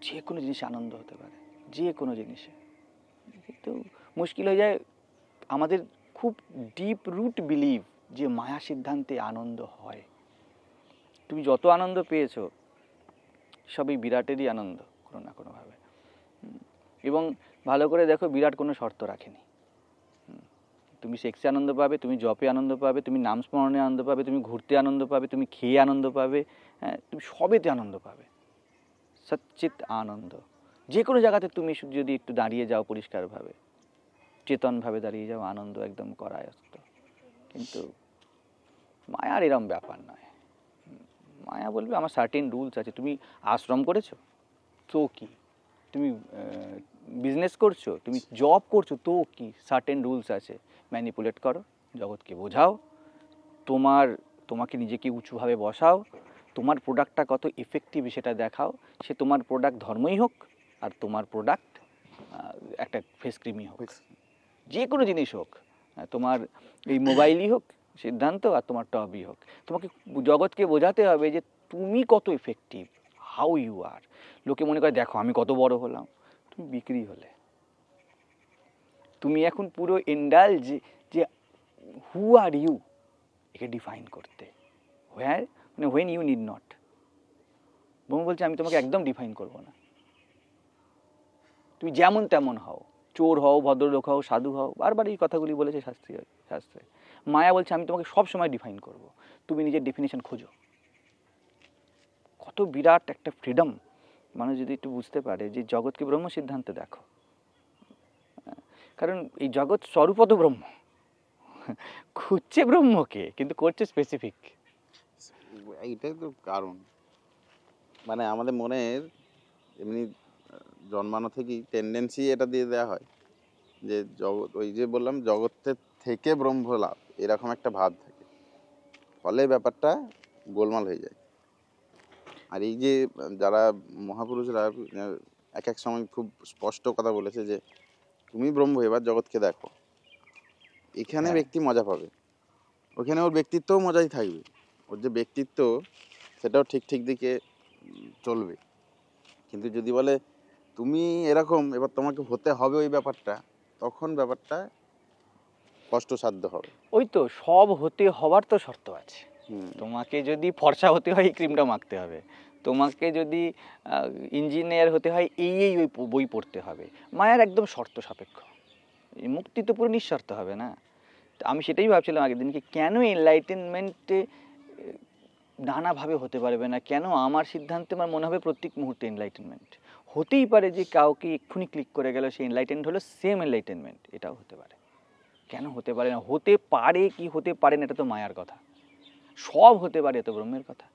যে কোনো জিনিসে আনন্দ হতে পারে, যে কোনো জিনিসে। কিন্তু মুশকিল হয়ে যায়, আমাদের খুব ডিপ রুট বিলিভ যে মায়া সিদ্ধান্তে আনন্দ হয়। তুমি যত আনন্দ পেয়েছো সবই বিরাটেরই আনন্দ কোনো না কোনোভাবে। এবং ভালো করে দেখো, বিরাট কোনো শর্ত রাখেনি। তুমি সেক্সে আনন্দ পাবে, তুমি জপে আনন্দ পাবে, তুমি নাম স্মরণে আনন্দ পাবে, তুমি ঘুরতে আনন্দ পাবে, তুমি খেয়ে আনন্দ পাবে, হ্যাঁ, তুমি সবেতে আনন্দ পাবে, সচ্চিত আনন্দ। যে কোনো জায়গাতে তুমি যদি একটু দাঁড়িয়ে যাও পরিষ্কারভাবে, চেতনভাবে দাঁড়িয়ে যাও, আনন্দ একদম করায়ত্ত। কিন্তু মায়ার এরম ব্যাপার নয়। মায়া বলবে আমার সার্টেন রুলস আছে। তুমি আশ্রম করেছো তো কি, তুমি বিজনেস করছো, তুমি জব করছো তো কি, সার্টেন রুলস আছে। ম্যানিপুলেট করো, জগৎকে বোঝাও, তোমাকে নিজেকে উঁচুভাবে বসাও, তোমার প্রোডাক্টটা কত ইফেক্টিভ সেটা দেখাও। সে তোমার প্রোডাক্ট ধর্মই হোক আর তোমার প্রোডাক্ট একটা ফেস ক্রিমই হোক, যে কোনো জিনিস হোক, তোমার এই মোবাইলই হোক সিদ্ধান্ত, আর তোমার টবই হোক, তোমাকে জগৎকে বোঝাতে হবে যে তুমি কত এফেক্টিভ, হাউ ইউ আর। লোকে মনে করে দেখো আমি কত বড় হলাম, তুমি বিক্রি হলে। তুমি এখন পুরো ইন্ডালজ যে হু আর ইউ একে ডিফাইন করতে, হোয়েন ইউ নিড নট। ব্রহ্ম বলছে আমি তোমাকে একদম ডিফাইন করবো না, তুমি যেমন তেমন হও, চোর হও, ভদ্রলোক হও, সাধু হও, বারবার এই কথাগুলি বলেছে শাস্ত্রে। মায়া বলছে আমি তোমাকে সব সময় ডিফাইন করব, তুমি নিজের ডেফিনেশন খোঁজো। কত বিরাট একটা ফ্রিডম মানুষ যদি একটু বুঝতে পারে যে জগৎকে ব্রহ্ম সিদ্ধান্তে দেখো। কারণ এই জগৎ স্বরূপত ব্রহ্ম, খুঁজছে ব্রহ্মকে কিন্তু করছে স্পেসিফিক। এইটাই তো কারণ, মানে আমাদের মনের এমনি জন্মানো থেকেই টেন্ডেন্সি এটা দিয়ে দেওয়া হয় যে জগৎ, ওই যে বললাম জগতের থেকে ব্রহ্ম লাভ, এরকম একটা ভাব থাকে, ফলে ব্যাপারটা গোলমাল হয়ে যায়। আর এই যে যারা মহাপুরুষরা এক এক সময় খুব স্পষ্ট কথা বলেছে যে তুমি ব্রহ্ম, এবার জগৎকে দেখো, এখানে ব্যক্তি মজা পাবে, ওখানে ওর ব্যক্তিত্বও মজাই থাকবে, ওর যে ব্যক্তিত্ব সেটাও ঠিক দিকে চলবে। কিন্তু যদি বলে তুমি এরকম, এবার তোমাকে হতে হবে ওই ব্যাপারটা, তখন ব্যাপারটা কষ্টসাধ্য হবে। ওই তো সব হতে হওয়ার তো শর্ত আছে। তোমাকে যদি ফর্সা হতে হয় এই ক্রিমটা মাখতে হবে, তোমাকে যদি ইঞ্জিনিয়ার হতে হয় এই ওই বই পড়তে হবে। মায়ার একদম শর্ত সাপেক্ষ, এই মুক্তি তো পুরো নিঃশর্ত হবে না। আমি সেটাই ভাবছিলাম আগের দিনকে, কেন এনলাইটেনমেন্টে নানাভাবে হতে পারবে না, কেন আমার সিদ্ধান্তে আমার মনে হবে প্রত্যেক মুহূর্তে এনলাইটেনমেন্ট হতেই পারে, যে কাউকে এক্ষুনি ক্লিক করে গেল সে এনলাইটেনড হলো, সেম এনলাইটেনমেন্ট এটাও হতে পারে। কেন হতে পারে না? হতে পারে কি হতে পারে না, এটা তো মায়ার কথা। সব হতে পারে, এত ব্রহ্মের কথা।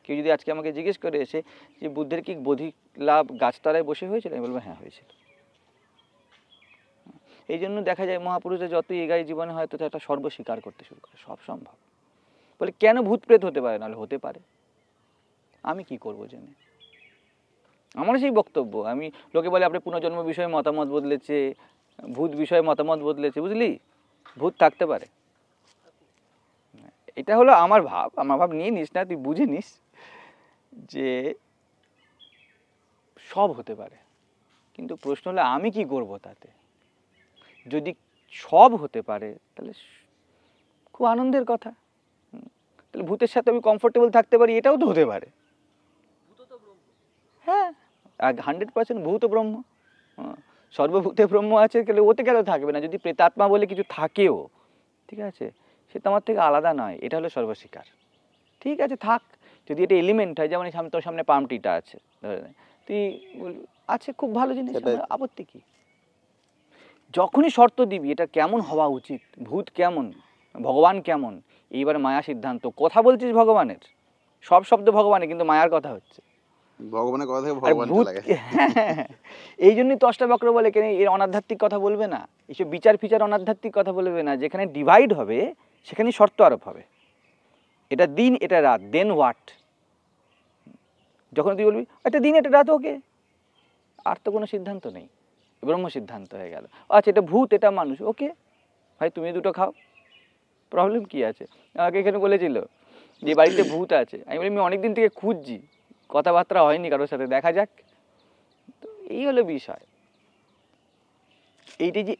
কেউ যদি আজকে আমাকে জিজ্ঞেস করে এসে যে বুদ্ধের কি বোধি লাভ গাছতলায় বসে হয়েছিল, আমি বলবো হ্যাঁ হয়েছিল। এই জন্য দেখা যায় মহাপুরুষের যতই এগায় জীবনে হয়তো একটা সর্ব স্বীকার করতে শুরু করে, সব সম্ভব। বলে কেন ভূত প্রেত হতে পারে? নাহলে হতে পারে, আমি কি করবো জেনে? আমার সেই বক্তব্য। আমি লোকে বলে আপনার পুনর্জন্ম বিষয়ে মতামত বদলেছে, ভূত বিষয়ে মতামত বদলেছে, বুঝলি? ভূত থাকতে পারে, এটা হলো আমার ভাব। আমার ভাব নিয়ে নিস না, তুই বুঝে নিস যে সব হতে পারে। কিন্তু প্রশ্ন হলো আমি কি করব তাতে? যদি সব হতে পারে তাহলে খুব আনন্দের কথা। তাহলে ভূতের সাথে আমি কমফোর্টেবল থাকতে পারি, এটাও তো হতে পারে। হ্যাঁ, 100% ভূত ব্রহ্ম, সর্বভূতে ব্রহ্ম আছে, তাহলে ওতে কেন থাকবে না? যদি প্রেতাত্মা বলে কিছু থাকেও, ঠিক আছে, সে তো আমার থেকে আলাদা নয়, এটা হলো সর্বস্বীকার। ঠিক আছে থাক, যদি এটা এলিমেন্ট হয়, যেমন তোর সামনে পাম ট্রিটা আছে, তুই আছে খুব ভালো জিনিস, আপত্তি কি? যখনই শর্ত দিবি এটা কেমন হওয়া উচিত, ভূত কেমন, ভগবান কেমন, এইবার মায়া সিদ্ধান্ত। কথা বলছিস ভগবানের, সব শব্দ ভগবানের, কিন্তু মায়ার কথা হচ্ছে। ভগবানের কথা থেকে ভগবান চলে গেছে। এই জন্যই তো অষ্টাবক্র বলে কেন এর অনাধ্যাত্মিক কথা বলবে না, এইসব বিচার ফিচার অনাধ্যাত্মিক কথা বলবে না। যেখানে ডিভাইড হবে সেখানে শর্ত আরোপ হবে, এটা দিন এটা রাত, দেন হোয়াট? যখন তুই বলবি এটা দিন এটা রাত, ওকে, আর তো কোনো সিদ্ধান্ত নেই, ব্রহ্ম সিদ্ধান্ত হয়ে গেল। আচ্ছা এটা ভূত এটা মানুষ, ওকে ভাই তুমি দুটো খাও, প্রবলেম কি আছে? আমাকে এখানে বলেছিল যে বাড়িতে ভূত আছে, আমি বলি আমি অনেকদিন থেকে খুঁজছি, কথাবার্তা হয়নি কারোর সাথে, দেখা যাক। তো এই হলো বিষয়।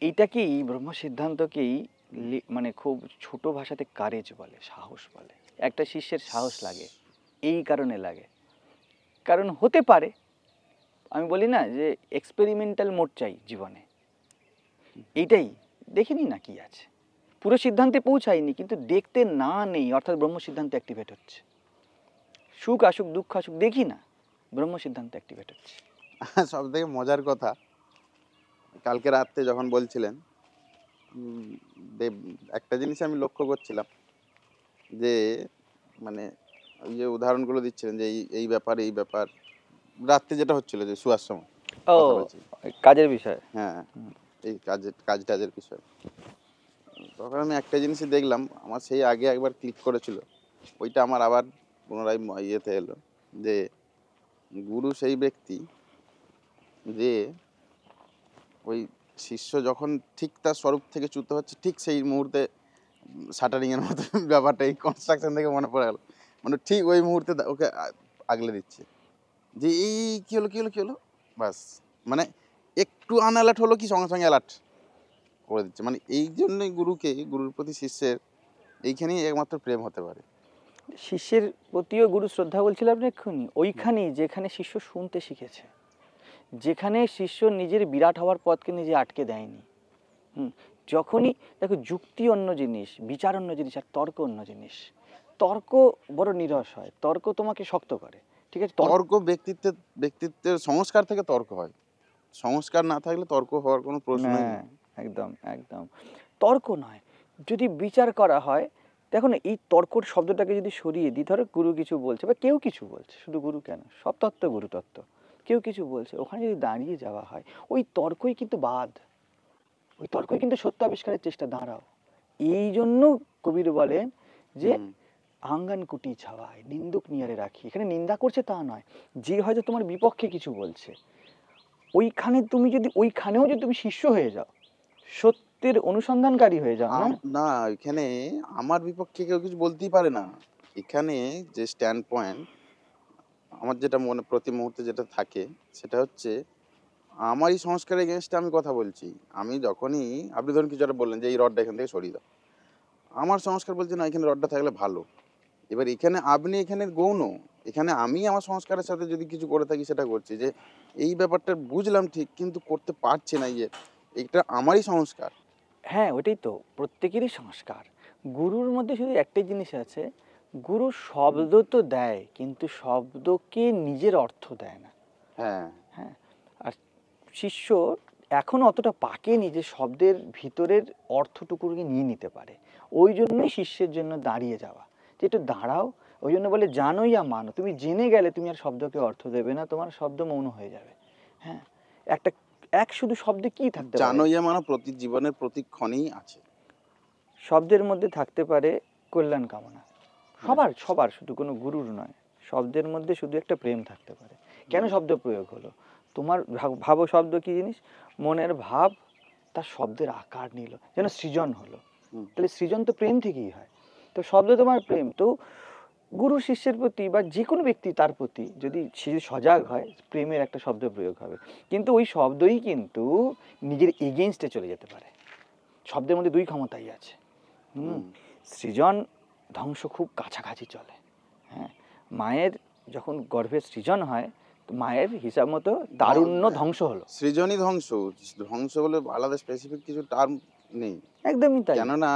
এইটাকেই ব্রহ্ম সিদ্ধান্তকেই মানে খুব ছোট ভাষাতে কারেজ বলে, সাহস বলে। একটা শিষ্যের সাহস লাগে, এই কারণে লাগে, কারণ হতে পারে। আমি বলি না যে এক্সপেরিমেন্টাল মোড চাই জীবনে, এইটাই দেখিনি না কি আছে, পুরো সিদ্ধান্তে পৌঁছায়নি কিন্তু দেখতে না নেই, অর্থাৎ ব্রহ্ম সিদ্ধান্ত অ্যাক্টিভেট হচ্ছে। সুখ আসুক দুঃখ আসুক দেখি না, ব্রহ্ম সিদ্ধান্ত অ্যাক্টিভেট হচ্ছে। সব থেকে মজার কথা, কালকে রাত্রে যখন বলছিলেন, একটা জিনিস আমি লক্ষ্য করছিলাম যে মানে ওই যে উদাহরণগুলো দিচ্ছিলেন যে এই ব্যাপার এই ব্যাপার, রাত্রে যেটা হচ্ছিল যে শোয়ার সময় কাজের বিষয়, হ্যাঁ এই কাজ টাজের বিষয়, তখন আমি একটা জিনিসই দেখলাম, আমার সেই আগে একবার ক্লিক করেছিল, ওইটা আমার আবার পুনরায় ইয়েতে এলো, যে গুরু সেই ব্যক্তি যে ওই শিষ্য যখন ঠিক তার স্বরূপ থেকে চ্যুত হচ্ছে, ঠিক সেই মুহূর্তে শাটারিং এর মতো ব্যাপারটা এই কনস্ট্রাকশন থেকে মনে পড়ে গেল, মানে ঠিক ওই মুহূর্তে ওকে আগলে দিচ্ছে যে এই কি হলো কি হলো কি হলো, বাস মানে একটু আনঅ্যালার্ট হলো কি সঙ্গে সঙ্গে অ্যালার্ট করে দিচ্ছে। মানে এই জন্যই গুরুর প্রতি শিষ্যের এইখানেই একমাত্র প্রেম হতে পারে। শিষ্যের প্রতিও গুরু শ্রদ্ধা বলছিলাম না এক্ষুনি, ওইখানেই যেখানে শিষ্য শুনতে শিখেছে, যেখানে শিষ্য নিজের বিরাট হওয়ার পথকে নিজে আটকে দেয়নি। যখনই দেখো, যুক্তি অন্য জিনিস, বিচার অন্য জিনিস, আর তর্ক অন্য জিনিস। তর্ক বড় নিরস হয়, তর্ক তোমাকে শক্ত করে, ঠিক আছে? তর্ক ব্যক্তিত্বের সংস্কার থেকে তর্ক হয়, সংস্কার না থাকলে তর্ক হওয়ার কোনো প্রশ্নই নেই। একদম একদম, তর্ক নয়, যদি বিচার করা হয়। দেখো না, এই তর্কর শব্দটাকে যদি সরিয়ে দিই, ধরো গুরু কিছু বলছে বা কেউ কিছু বলছে, শুধু গুরু কেন, সব তত্ত্ব গুরু তত্ত্ব, কেউ কিছু বলছে, ওখানে যদি দাঁড়িয়ে যাওয়া হয়, ওই তর্কই কিন্তু বাদ, ওই তর্কই কিন্তু সত্য আবিষ্কারের চেষ্টা। দাঁড়াও, এই জন্য কবির বলেন যে আঙ্গান কুটি ছাওয়ায় নিন্দুক নিয়ারে রাখি। এখানে নিন্দা করছে তা নয়, যে হয়তো তোমার বিপক্ষে কিছু বলছে, ওইখানে তুমি যদি, ওইখানেও যদি তুমি শিষ্য হয়ে যাও, সত্যের অনুসন্ধানকারী হয়ে যাও, না এখানে আমার বিপক্ষে কেউ কিছু বলতেই পারে না। এখানে যে স্ট্যান্ড পয়েন্ট আমার, যেটা মনে প্রতি মুহূর্তে যেটা থাকে, সেটা হচ্ছে আমারই সংস্কারের এগেনস্টে আমি কথা বলছি। আমি যখনই, আপনি ধরুন কিছু একটা বললেন যে এই রডটা এখান থেকে সরিয়ে দাও, আমার সংস্কার বলছে না এখানে রডটা থাকলে ভালো। এবার এখানে আপনি এখানে গৌণ, এখানে আমি আমার সংস্কারের সাথে যদি কিছু করে থাকি সেটা করছি, যে এই ব্যাপারটা বুঝলাম ঠিক কিন্তু করতে পারছি না, এটা আমারই সংস্কার। হ্যাঁ, ওটাই তো, প্রত্যেকেরই সংস্কার। গুরুর মধ্যে শুধু একটাই জিনিস আছে, গুরু শব্দ তো দেয়, কিন্তু শব্দকে নিজের অর্থ দেয় না। হ্যাঁ হ্যাঁ, আর শিষ্য এখনো অতটা পাকেনি যে শব্দের ভিতরের অর্থটুকুকে নিয়ে নিতে পারে। ওই জন্যই শিষ্যের জন্য দাঁড়িয়ে যাওয়া, যে একটু দাঁড়াও। ওই জন্য বলে জানোই আর মানো, তুমি জেনে গেলে তুমি আর শব্দকে অর্থ দেবে না, তোমার শব্দ মৌন হয়ে যাবে। হ্যাঁ, একটা এক শুধু শব্দে কি থাকতে পারে? জানো ইয়া মানে প্রতি জীবনের প্রতিক্ষণেই আছে। শব্দের মধ্যে থাকতে পারে কল্যাণ কামনা, সবার সবার, শুধু কোনো গুরুর নয়। শব্দের মধ্যে শুধু একটা প্রেম থাকতে পারে। কেন শব্দ প্রয়োগ হলো? তোমার ভাবো, শব্দ কি জিনিস? মনের ভাব তার শব্দের আকার নিল, যেন সৃজন হলো। তাহলে সৃজন তো প্রেম থেকেই হয়। তো শব্দ তোমার প্রেম, তো গুরু শিষ্যের প্রতি বা যে কোনো ব্যক্তি তার প্রতি যদি সে সজাগ হয়, প্রেমের একটা শব্দ প্রয়োগ হবে। কিন্তু ওই শব্দই কিন্তু নিজের এগেইনস্টে চলে যেতে পারে। শব্দের মধ্যে দুই ক্ষমতাই আছে। সৃজন ধ্বংস খুব কাছাকাছি চলে। হ্যাঁ, মায়ের যখন গর্ভে সৃজন হয়, তো মায়ের হিসাব মতো তারুণ্য ধ্বংস হলো। সৃজনই ধ্বংস, ধ্বংস বলে আলাদা স্পেসিফিক কিছু টার্ম নেই। একদমই তাই। কেননা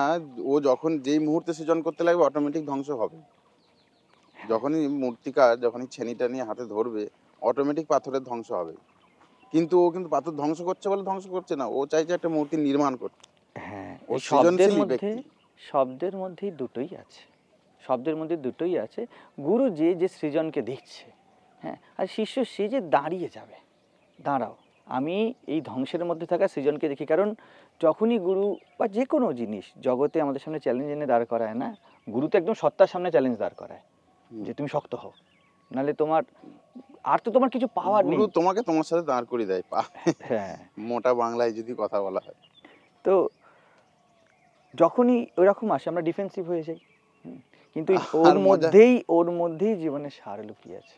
ও যখন যেই মুহূর্তে সৃজন করতে লাগবে অটোমেটিক ধ্বংস হবে। যখনই মূর্তিকার যখনই ছেনিটা নিয়ে হাতে ধরবে, অটোমেটিক পাথরের ধ্বংস হবে। কিন্তু ও কিন্তু পাথর ধ্বংস করছে বলে ধ্বংস করছে না, ও চাইছে একটা মূর্তি নির্মাণ করতে। হ্যাঁ, ও শব্দের সৃজনশীল মধ্যে, ব্যক্তি। শব্দের মধ্যেই দুটোই আছে, শব্দের মধ্যে দুটোই আছে। গুরু যে যে সৃজনকে দেখছে, হ্যাঁ, আর শিষ্য সে যে দাঁড়িয়ে যাবে, দাঁড়াও, আমি এই ধ্বংসের মধ্যে থাকা সৃজনকে দেখি। কারণ যখনই গুরু বা যে কোনো জিনিস জগতে আমাদের সামনে চ্যালেঞ্জ এনে দাঁড় করায় না, গুরু তো একদম সত্তার সামনে চ্যালেঞ্জ দাঁড় করায়, যে তুমি শক্ত হও, নাহলে তোমার আর তো তোমার কিছু পাওয়ার নেই। গুরু তোমাকে তোমার সাথে দাঁড় করিয়ে দেয়, হ্যাঁ, মোটা বাংলায় যদি কথা বলা হয়। তো যখনই ওরকম আসে আমরা ডিফেন্সিভ হয়ে যাই। কিন্তু ওর মধ্যেই জীবনের সার লুকিয়ে আছে।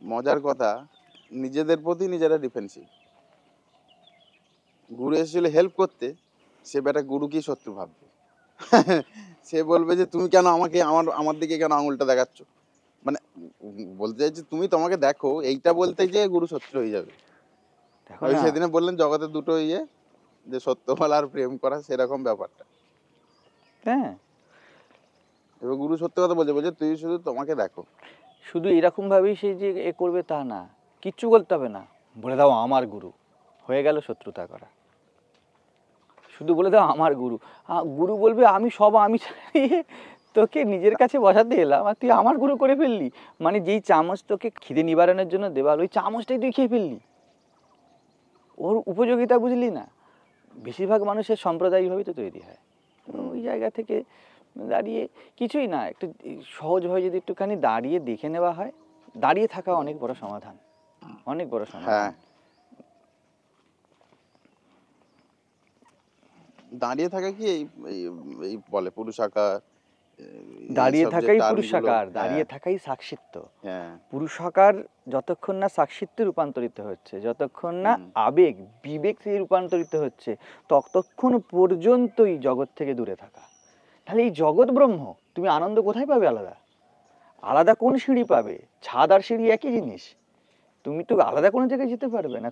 মজার কথা, নিজেদের প্রতি নিজেরা ডিফেন্সিভ। গুরু এসেছিল হেল্প করতে, সে বেটা গুরু কি শত্রু ভাববে। সে বলবে যে তুমি কেন আমাকে আমার দিকে কেন আঙুলটা দেখাচ্ছ, মানে বলতে চাইছে তুমি তোমাকে দেখো, এইটা বলতে যে গুরু শত্রু হয়ে যাবে। ওই সেদিনে বললেন জগতে দুটো যে সত্য বলা আর প্রেম করা, সেরকম ব্যাপারটা। হ্যাঁ, এবার গুরু সত্য কথা বলছে তুই শুধু তোমাকে দেখো। শুধু এরকম ভাবেই সে যে এ করবে তা না, কিচ্ছু বলতে হবে না, বলে দাও আমার গুরু, হয়ে গেল শত্রুতা করা। শুধু বলে দাও আমার গুরু, গুরু বলবে আমি তোকে নিজের কাছে বসাতে এলাম আর তুই আমার গুরু করে ফেললি। মানে যেই চামচ তোকে খিদে নিবারণের জন্য দেওয়া, ওই চামচটাই তুই খেয়ে ফেললি, ওর উপযোগিতা বুঝলি না। বেশিরভাগ মানুষের সম্প্রদায়িকভাবেই তো তৈরি হয়। ওই জায়গা থেকে দাঁড়িয়ে কিছুই না, একটু সহজভাবে যদি একটুখানি দাঁড়িয়ে দেখে নেওয়া হয়, দাঁড়িয়ে থাকা অনেক বড় সমাধান, অনেক বড় সমাধান। দাঁড়িয়ে থাকা কি এই এই- এই বলে পুরুষ আকার, দাঁড়িয়ে এইসব যে থাকাই term পুরুষাকার, গুলো, দাঁড়িয়ে হ্যাঁ থাকাই সাক্ষিত্ব। হ্যাঁ পুরুষাকার যতক্ষণ না সাক্ষিত্বে রূপান্তরিত হচ্ছে, যতক্ষণ না হুম। আবেগ বিবেক থেকে রূপান্তরিত হচ্ছে, ততক্ষণ পর্যন্তই জগৎ থেকে দূরে থাকা। তাহলে এই জগৎ ব্রহ্ম, তুমি আনন্দ কোথায় পাবে আলাদা? আলাদা কোন সিঁড়ি পাবে? ছাদ আর সিঁড়ি একই জিনিস। তুমি তো আলাদা কোনো জায়গায় যেতে পারবে না।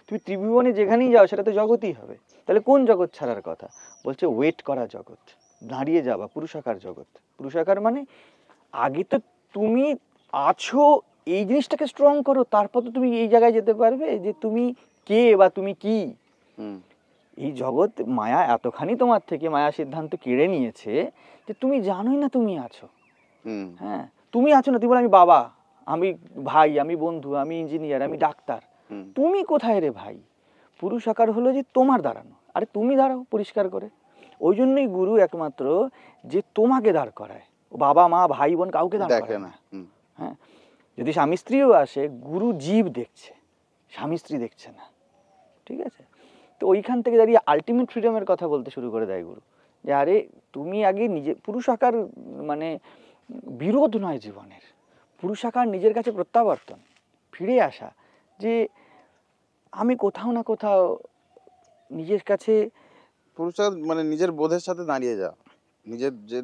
তুমি ত্রিভুবনে যেখানেই যাও সেটা তো জগতই হবে। তাহলে কোন জগৎ ছাড়ার কথা? বলছে ওয়েট করা জগৎ, দাঁড়িয়ে যাওয়া, পুরুষাকার জগৎ। পুরুষাকার মানে আগে তো তুমি আছো, এই জিনিসটাকে স্ট্রং করো, তারপর তো তুমি এই জায়গায় যেতে পারবে যে তুমি কে বা তুমি কি। হুম এই জগৎ মায়া এতখানি তোমার থেকে মায়া সিদ্ধান্ত কেড়ে নিয়েছে যে তুমি জানোই না তুমি আছো। হুম হ্যাঁ, তুমি আছো না, তুমি বলো আমি বাবা, আমি ভাই, আমি বন্ধু, আমি ইঞ্জিনিয়ার, আমি ডাক্তার। হুম তুমি কোথায় রে ভাই? পুরুষ আকার হলো যে তোমার দাঁড়ানো, আরে তুমি দাঁড়াও পরিষ্কার করে। ওই জন্যই গুরু একমাত্র যে তোমাকে দাঁড় করায়, বাবা মা ভাই বোন কাউকে দাঁড় দেখে করায় না না। হুম হ্যাঁ, যদি স্বামী স্ত্রীও আসে, গুরু জীব দেখছে, স্বামী স্ত্রী দেখছে না। ঠিক আছে? তো ওইখান থেকে দাঁড়িয়ে আলটিমেট ফ্রিডমের কথা বলতে শুরু করে দেয় গুরু, যে আরে তুমি আগে নিজে পুরুষ আকার, মানে বিরোধ নয় জীবনের, পুরুষ আকার নিজের কাছে প্রত্যাবর্তন, ফিরে আসা, যে আমি কোথাও না কোথাও নিজের কাছে। পুরুষরা মানে নিজের বোধের সাথে দাঁড়িয়ে যাও, নিজের যে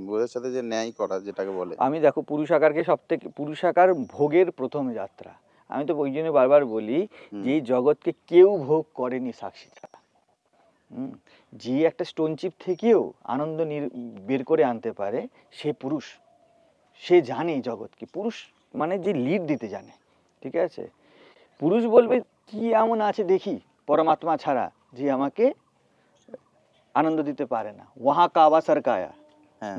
বোধের সাথে যে ন্যায় করা যেটাকে বলে। আমি দেখো পুরুষ আকারকে সব থেকে, পুরুষ আকার ভোগের প্রথম যাত্রা। আমি তো ওই জন্য বারবার বলি যে এই জগৎকে কেউ ভোগ করেনি সাক্ষী ছাড়া। যে একটা স্টোন চিপ থেকেও আনন্দ বের করে আনতে পারে সে পুরুষ। সে জানে এই জগৎকে, পুরুষ মানে যে লিড দিতে জানে। ঠিক আছে? পুরুষ বলবে কি এমন আছে দেখি পরমাত্মা ছাড়া যে আমাকে আনন্দ দিতে পারে না। ওয়াহা কাবা সরকায়া, হ্যাঁ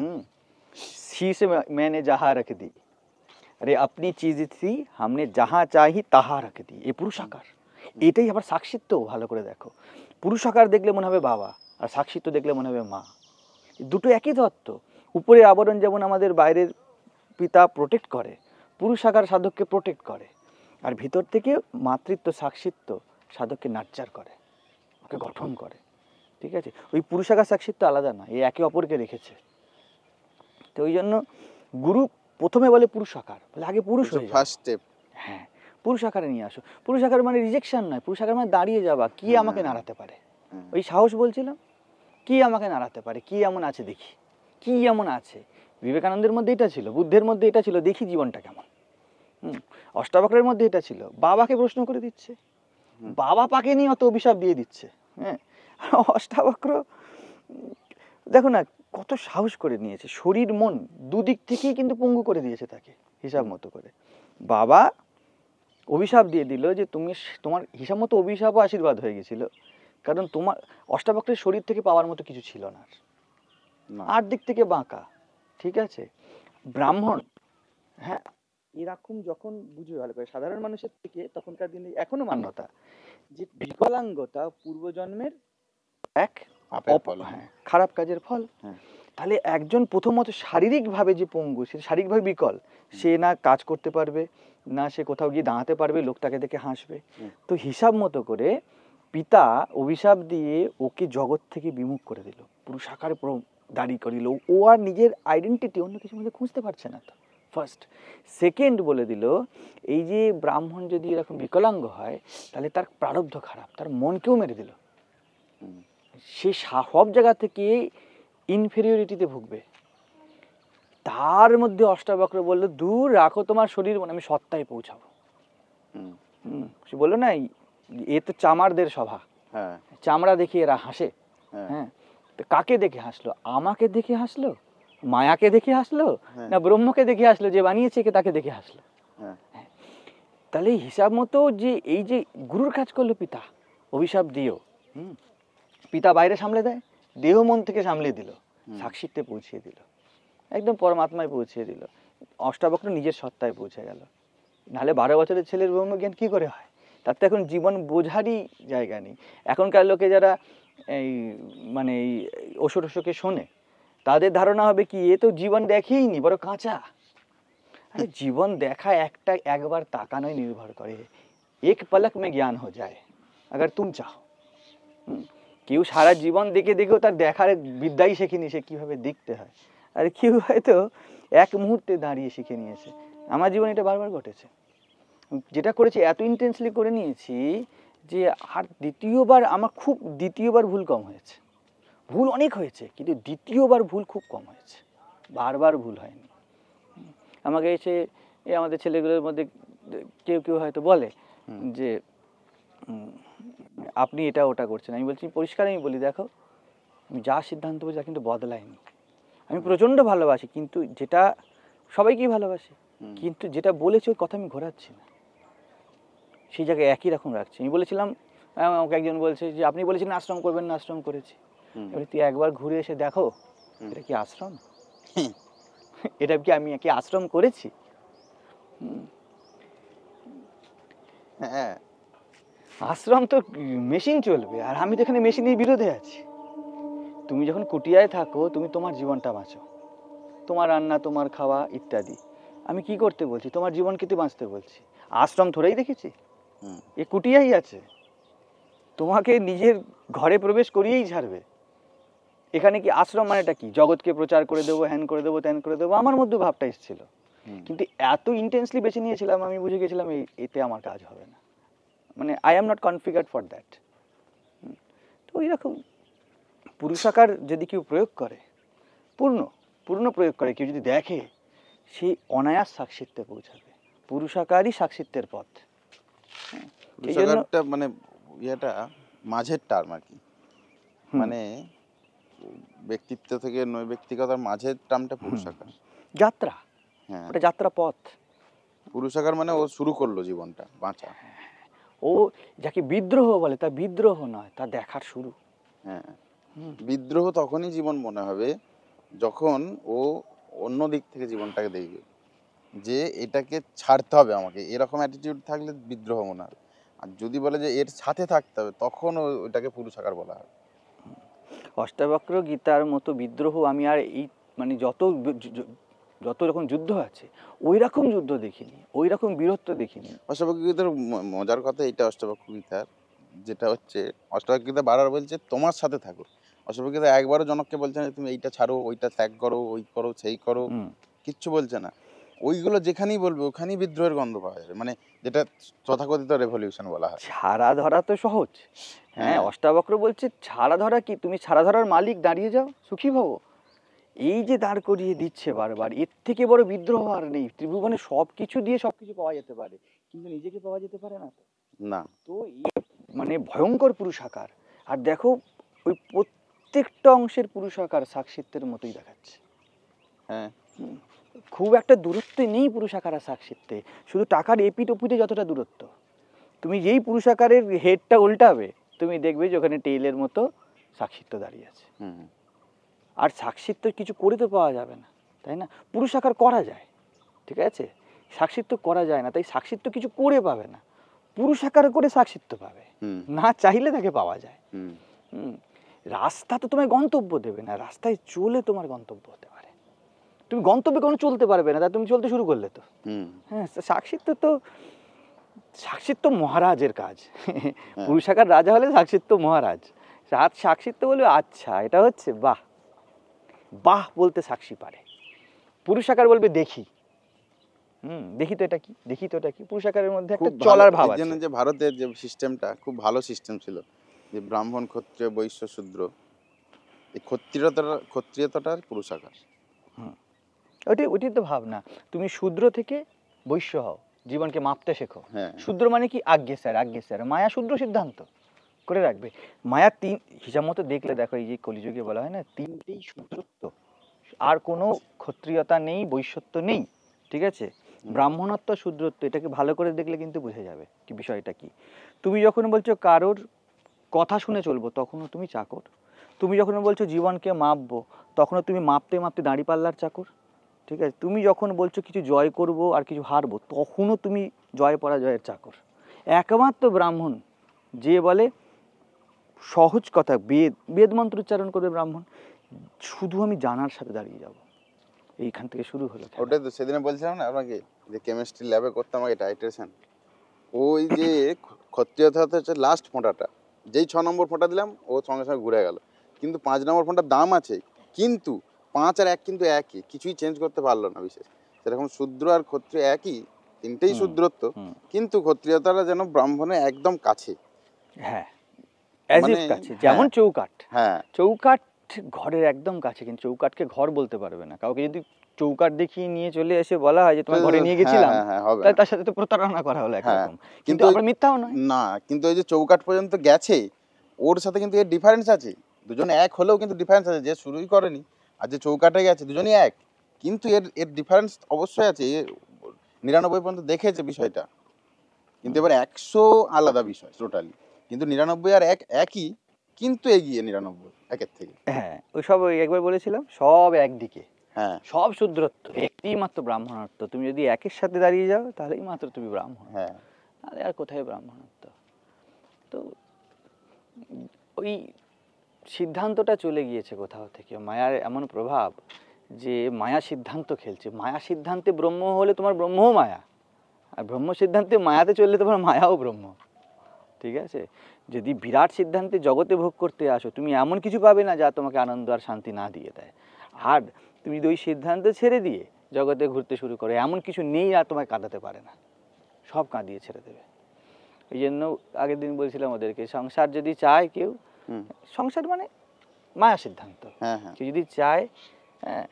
शीश में मैंने जहाँ रख दी, अरे अपनी चीज थी हमने जहाँ চাহি তাহা रख दी। এই পুরুষাকার, এটাই আবার সাক্ষিত্ব। ভালো করে দেখো, পুরুষাকার দেখলে মনে হবে বাবা, আর সাক্ষিত্ব দেখলে মনে হবে মা। দুটো একই তত্ত্ব। উপরে আবরণ যেমন আমাদের বাইরের পিতা প্রোটেক্ট করে, পুরুষাকার সাধককে প্রোটেক্ট করে, আর ভিতর থেকে মাতৃত্ব সাক্ষিত্ব সাধককে নার্চার করে, ওকে গঠন করে। ঠিক আছে? ওই পুরুষাকার সাক্ষিত্ব আলাদা না, এই একে অপরকে রেখেছে। তো ওই জন্য গুরু প্রথমে বলে পুরুষ আকার, বলে আগে পুরুষ হয়ে যাও। First step. হ্যাঁ, পুরুষ আকারে নিয়ে আসো। পুরুষ আকার মানে রিজেকশন নয়, পুরুষ আকার মানে দাঁড়িয়ে যাওয়া। কি আমাকে নাড়াতে পারে? ওই সাহস বলছিলাম, কি আমাকে নাড়াতে পারে, কি এমন আছে দেখি, কি এমন আছে। বিবেকানন্দের মধ্যে এটা ছিল, বুদ্ধের মধ্যে এটা ছিল, দেখি জীবনটা কেমন। অষ্টাবক্রের মধ্যে এটা ছিল, বাবাকে প্রশ্ন করে দিচ্ছে, বাবা পাকে নিয়ে অত অভিশাপ দিয়ে দিচ্ছে। হ্যাঁ, অষ্টাবক্র দেখো না কত সাহস করে নিয়েছে, শরীর মন দুদিক থেকেই কিন্তু পঙ্গু করে দিয়েছে তাকে হিসাব মতো করে। বাবা অভিশাপ দিয়ে দিল যে তুমি, তোমার হিসাব মতো অভিশাপও আশীর্বাদ হয়ে গেছিল, কারণ তোমার অষ্টাবক্রের শরীর থেকে পাওয়ার মতো কিছু ছিল না, আর দিক থেকে বাঁকা। ঠিক আছে? ব্রাহ্মণ, হ্যাঁ, এরকম যখন বুঝবে ভালো করে সাধারণ মানুষের থেকে, তখনকার দিনে এখনো মান্যতা যে বিকলাঙ্গতা পূর্বজন্মের এক হ্যাঁ খারাপ কাজের ফল। তাহলে একজন প্রথমত শারীরিকভাবে যে পঙ্গু, সে শারীরিকভাবে বিকল, সে না কাজ করতে পারবে, না সে কোথাও গিয়ে দাঁড়াতে পারবে, লোকটাকে দেখে হাসবে। তো হিসাব মতো করে পিতা অভিশাপ দিয়ে ওকে জগৎ থেকে বিমুখ করে দিল, পুরুষ আকারে দাঁড়িয়ে করে দিল। ও আর নিজের আইডেন্টিটি অন্য কিছুর মধ্যে খুঁজতে পারছে না। তো ফার্স্ট। সেকেন্ড বলে দিল, এই যে ব্রাহ্মণ যদি এরকম বিকলাঙ্গ হয় তাহলে তার প্রারব্ধ খারাপ, তার মনকেও মেরে দিল। সে সব জায়গা থেকে ইনফেরিয়রিটিতে ভুগবে। তার মধ্যে অষ্টাবক্র বললো, দূর রাখো তোমার শরীর, মানে আমি সত্তায় পৌঁছাবো। সে বললো না, এ তো চামারদের সভা, চামড়া দেখে এরা হাসে। হ্যাঁ, তো কাকে দেখে হাসলো? আমাকে দেখে হাসলো, মায়াকে দেখে হাসলো, না ব্রহ্মকে দেখে হাসলো, যে বানিয়েছে কে তাকে দেখে হাসলো? তাহলে হিসাব মতো যে এই যে গুরুর কাজ করলো পিতা, অভিশাপ দিও, পিতা বাইরে সামলে দেয়, দেহ মন থেকে সামলে দিল, সাক্ষিত্বে পৌঁছিয়ে দিল, একদম পরমাত্মায় পৌঁছিয়ে দিল। অষ্টাবক্র নিজের সত্তায় পৌঁছে গেল। নাহলে 12 বছরের ছেলের ব্রহ্মজ্ঞান কি করে হয়? তার তো এখন জীবন বোঝারই জায়গা নেই। এখনকার লোকে যারা এই মানে এই ওষুধকে শোনে, তাদের ধারণা হবে কি, এ তো জীবন দেখেই নি, বড় কাঁচা। আরে জীবন দেখা একবার তাকানোই নির্ভর করে, এক পলক মে জ্ঞান হো যায়, अगर तुम चाहो। কেউ সারা জীবন দেখে দেখেও তার দেখার বিদ্যাই শেখেনি সে কীভাবে দেখতে হয়, আর কেউ হয়তো এক মুহূর্তে দাঁড়িয়ে শিখে নিয়েছে। আমার জীবনে এটা বারবার ঘটেছে। যেটা করেছি এত ইন্টেন্সলি করে নিয়েছি যে আর দ্বিতীয়বার ভুল কম হয়েছে। ভুল অনেক হয়েছে কিন্তু দ্বিতীয়বার ভুল খুব কম হয়েছে, বারবার ভুল হয়নি। আমাকে এসে আমাদের ছেলেগুলোর মধ্যে কেউ কেউ হয়তো বলে যে আপনি এটা ওটা করছেন। আমি বলছি পরিষ্কার, আমি বলি দেখো আমি যা সিদ্ধান্ত বলছি তা কিন্তু বদলাইনি। আমি প্রচণ্ড ভালোবাসি, কিন্তু যেটা সবাইকেই ভালোবাসি, কিন্তু যেটা বলেছি ওর কথা আমি ঘোরাচ্ছি না, সেই জায়গায় একই রকম রাখছি। আমি বলেছিলাম, আমাকে একজন বলছে যে আপনি বলেছিলেন আশ্রম করবেন না, আশ্রম করেছি। এবার তুই একবার ঘুরে এসে দেখো এটা কি আশ্রম? এটা কি আমি কি আশ্রম করেছি? হ্যাঁ, আশ্রম তো মেশিন চলবে, আর আমি তো এখানে মেশিনের বিরোধে আছি। তুমি যখন কুটিয়ায় থাকো তুমি তোমার জীবনটা বাঁচো, তোমার রান্না, তোমার খাওয়া ইত্যাদি। আমি কি করতে বলছি? তোমার জীবনকে তুই বাঁচতে বলছি। আশ্রম ধরেই দেখেছি, এ কুটিয়াই আছে, তোমাকে নিজের ঘরে প্রবেশ করিয়েই ছাড়বে। এখানে কি আশ্রম মানেটা কি? জগৎকে প্রচার করে দেবো, হ্যান করে দেবো, ত্যান করে দেবো, আমার মধ্যে ভাবটা এসেছিল। কিন্তু এত ইন্টেন্সলি বেছে নিয়েছিলাম, আমি বুঝে গেছিলাম এতে আমার কাজ হবে না, মানে I am not configured for that. তো ওই রকম পুরুষাকার যদি কেউ প্রয়োগ করে, পূর্ণ প্রয়োগ করে, কেউ যদি দেখে, সেই অনায়াস সাক্ষিত্বে পৌঁছাবে। পুরুষাকারই সাক্ষিত্বের পথ। পুরুষাকারটা মানে ইয়েটা মাঝের টার্ম আর কি, মানে ব্যক্তিত্ব থেকে নৈব্যক্তিকতার মাঝের টার্মটা পুরুষাকার, যাত্রা। হ্যাঁ, ওটা যাত্রা পথ। পুরুষাকার মানে ও শুরু করলো জীবনটা বাঁচা। ও যাকে বিদ্রোহ বলে, তা বিদ্রোহ নয়, তা দেখার শুরু। হ্যাঁ, বিদ্রোহ তখনই জীবন মনে হবে যখন ও অন্য দিক থেকে জীবনটাকে দেখবে, যে এটাকে ছাড়তে হবে আমাকে, এরকম অ্যাটিটিউড থাকলে বিদ্রোহ মনে হবে। আর যদি বলে যে এর সাথে থাকতে হবে, তখন ওইটাকে পুরুষাকার বলা হয়। অষ্টাবক্র গীতার মতো বিদ্রোহ আমি আর এই মানে যত রকম যুদ্ধ আছে ওই রকম যুদ্ধ দেখিনি, ওই রকম বীরত্ব দেখিনি। অষ্টাবক্র গীতার মজার কথা এইটা, অষ্টাবক্র গীতার যেটা হচ্ছে, অষ্টাবক্র গীতা বারবার বলছে তোমার সাথে থাকো। অষ্টাবক্র গীতা একবারও জনককে বলছে না তুমি এইটা ছাড়ো, ওইটা ত্যাগ করো, ওই করো, সেই করো, কিচ্ছু বলছে না। ওইগুলো যেখানেই বলবে ওখানেই বিদ্রোহের গন্ধ পাওয়া যাবে, মানে যেটা তথাকথিত রেভলিউশন বলা হয়। ছাড়া ধরা তো সহজ। হ্যাঁ, অষ্টাবক্র বলছে ছাড়া ধরা কি? তুমি ছাড়া ধরার মালিক, দাঁড়িয়ে যাও, সুখী ভবো। এই যে দাঁড় করিয়ে দিচ্ছে বারবার, এর থেকে বড় বিদ্রোহ আর নেই। ত্রিভুবনে সব কিছু দিয়ে সব কিছু পাওয়া যেতে পারে, কিন্তু নিজেকে পাওয়া যেতে পারে না। তো না, তো মানে ভয়ঙ্কর পুরুষাকার। আর দেখো ওই প্রত্যেকটা অংশের পুরুষাকার সাক্ষিত্বের মতোই দেখাচ্ছে। হ্যাঁ, খুব একটা দূরত্ব নেই পুরুষাকার আর সাক্ষিত্বে, শুধু টাকার এপিট ওপিটে যতটা দূরত্ব। তুমি যেই পুরুষাকারের হেডটা উল্টাবে তুমি দেখবে যে ওখানে টেইলের মতো সাক্ষিত্য দাঁড়িয়ে আছে। আর সাক্ষিত্ব কিছু করে তো পাওয়া যাবে না, তাই না? পুরুষাকার করা যায়, ঠিক আছে, সাক্ষিত্ব করা যায় না, তাই সাক্ষিত্ব কিছু করে পাবে না, পুরুষাকার করে সাক্ষিত্ব পাবে, না চাইলে তাকে পাওয়া যায়। রাস্তা তো তোমায় গন্তব্য দেবে না, রাস্তায় চলে তোমার গন্তব্য হতে পারে। তুমি গন্তব্যে কোনো চলতে পারবে না, তা তুমি চলতে শুরু করলে তো। হ্যাঁ, সাক্ষিত্ব মহারাজের কাজ। পুরুষাকার রাজা হলে সাক্ষিত্ব মহারাজ। সাক্ষিত্ব বলবে আচ্ছা এটা হচ্ছে, বাহ বাহ বলতে সাক্ষী পারে। পুরুষাকার বলবে দেখি, দেখি তো এটা কি, দেখি তো এটা কি। পুরুষাকারের মধ্যে একটা চলার ভাব আছে। যে ভারতের যে সিস্টেমটা খুব ভালো সিস্টেম ছিল, যে ব্রাহ্মণ, ক্ষত্রিয়, বৈশ্য, শূদ্র, এই ক্ষত্রিয়তাটার পুরুষাকার। ওইটাই তো ভাবনা। তুমি শূদ্র থেকে বৈশ্য হও, জীবনকে মাপতে শেখো। হ্যাঁ, শূদ্র মানে কি? আজ্ঞে স্যার। মায়া শূদ্র সিদ্ধান্ত করে রাখবে। মায়া তিন হিসাব মতো দেখলে দেখো, এই যে কলিযুগে বলা হয় না, তিনটেই শূদ্রত্ব, আর কোনো ক্ষত্রিয়তা নেই, বৈশ্যত্ব নেই, ঠিক আছে? ব্রাহ্মণত্ব, শূদ্রত্ব, এটাকে ভালো করে দেখলে কিন্তু বুঝে যাবে কি বিষয়টা কি। তুমি যখন বলছো কারোর কথা শুনে চলবো, তখনও তুমি চাকর। তুমি যখন বলছো জীবনকে মাপবো, তখনও তুমি মাপতে মাপতে দাঁড়িপাল্লার চাকর, ঠিক আছে? তুমি যখন বলছো কিছু জয় করব আর কিছু হারবো, তখনও তুমি জয় পরাজয়ের চাকর। একমাত্র ব্রাহ্মণ যে বলে সহজ কথা, বেদ মন্ত্র উচ্চারণ করবে ব্রাহ্মণ, শুধু আমি জানার সাথে দাঁড়িয়ে যাব, এইখান থেকে শুরু হলো। ওটাই তো সেদিনে বলছিলাম না আপনাকে, যে কেমিস্ট্রি ল্যাবে করতাম আগে টাইট্রেশন। ওই যে ক্ষত্রিয়তা হচ্ছে লাস্ট ফোঁটাটা, যেই 6 নম্বর ফোঁটা দিলাম ও সঙ্গে সঙ্গে ঘুরে গেল। কিন্তু 5 নম্বর ফোঁটার দাম আছে, কিন্তু 5 আর 1 কিন্তু একই, কিছুই চেঞ্জ করতে পারলো না বিশেষ। সেরকম শূদ্র আর ক্ষত্রিয় একই, তিনটেই হুম, শূদ্রত্ব, হুম। কিন্তু ক্ষত্রিয়তারা যেন ব্রাহ্মণের একদম কাছে। হ্যাঁ, অ্যাজ মানে ইফ কাছে, যেমন হ্যাঁ, চৌকাঠ। হ্যাঁ, চৌকাঠ ঘরের একদম কাছে, কিন্তু চৌকাঠকে ঘর বলতে পারবে না। কাউকে যদি চৌকাঠ দেখিয়ে নিয়ে চলে এসে বলা হয় যে তোমার ঘরে নিয়ে হ্যাঁ, গেছিলাম, হ্যাঁ, হ্যাঁ, হবে তাহলে না। তার সাথে তো প্রতারণা করা হলো হ্যাঁ, একরকম, কিন্তু কিন্তু আবার মিথ্যাও নয়। না, কিন্তু ওই যে চৌকাঠ পর্যন্ত গেছে, ওর সাথে কিন্তু এর ডিফারেন্স আছে। দুজনে এক হলেও কিন্তু ডিফারেন্স আছে, যে শুরুই করেনি আর যে চৌকাঠে গেছে দুজনই এক, কিন্তু এর এর ডিফারেন্স অবশ্যই আছে। এ 99 পর্যন্ত দেখেছে বিষয়টা, কিন্তু এবার 100 আলাদা বিষয় টোটালি। কিন্তু 99 আর 1 একই, কিন্তু এগিয়ে 99 একের থেকে। হ্যাঁ, ওই সব ওই একবার বলেছিলাম, সব একদিকে, হ্যাঁ, সব শূদ্রত্ব, একটি মাত্র ব্রাহ্মণত্ব। তুমি যদি একের সাথে দাঁড়িয়ে যাও তাহলেই মাত্র তুমি ব্রাহ্মণ, হ্যাঁ, আরে আর কোথায় ব্রাহ্মণত্ব। তো ওই সিদ্ধান্তটা চলে গিয়েছে কোথাও থেকে, মায়ার এমন প্রভাব যে মায়া সিদ্ধান্ত খেলছে। মায়া সিদ্ধান্তে ব্রহ্ম হলে তোমার ব্রহ্মও মায়া, আর ব্রহ্ম সিদ্ধান্তে মায়াতে চললে তোমার মায়াও ব্রহ্ম। ঠিক আছে, যদি বিরাট সিদ্ধান্তে জগতে ভোগ করতে আসো, তুমি এমন কিছু পাবে না যা তোমাকে আনন্দ আর শান্তি না দিয়ে দেয়। আর তুমি যদি ওই সিদ্ধান্ত ছেড়ে দিয়ে জগতে ঘুরতে শুরু করো, এমন কিছু নেই আর তোমায় কাঁদাতে পারে না, সব কাঁদিয়ে ছেড়ে দেবে। ওই জন্য আগের দিন বলছিলাম ওদেরকে, সংসার যদি চায় কেউ, হুম, সংসার মানে মায়া সিদ্ধান্ত, হ্যাঁ, হ্যাঁ, কেউ যদি চায়, হ্যাঁ,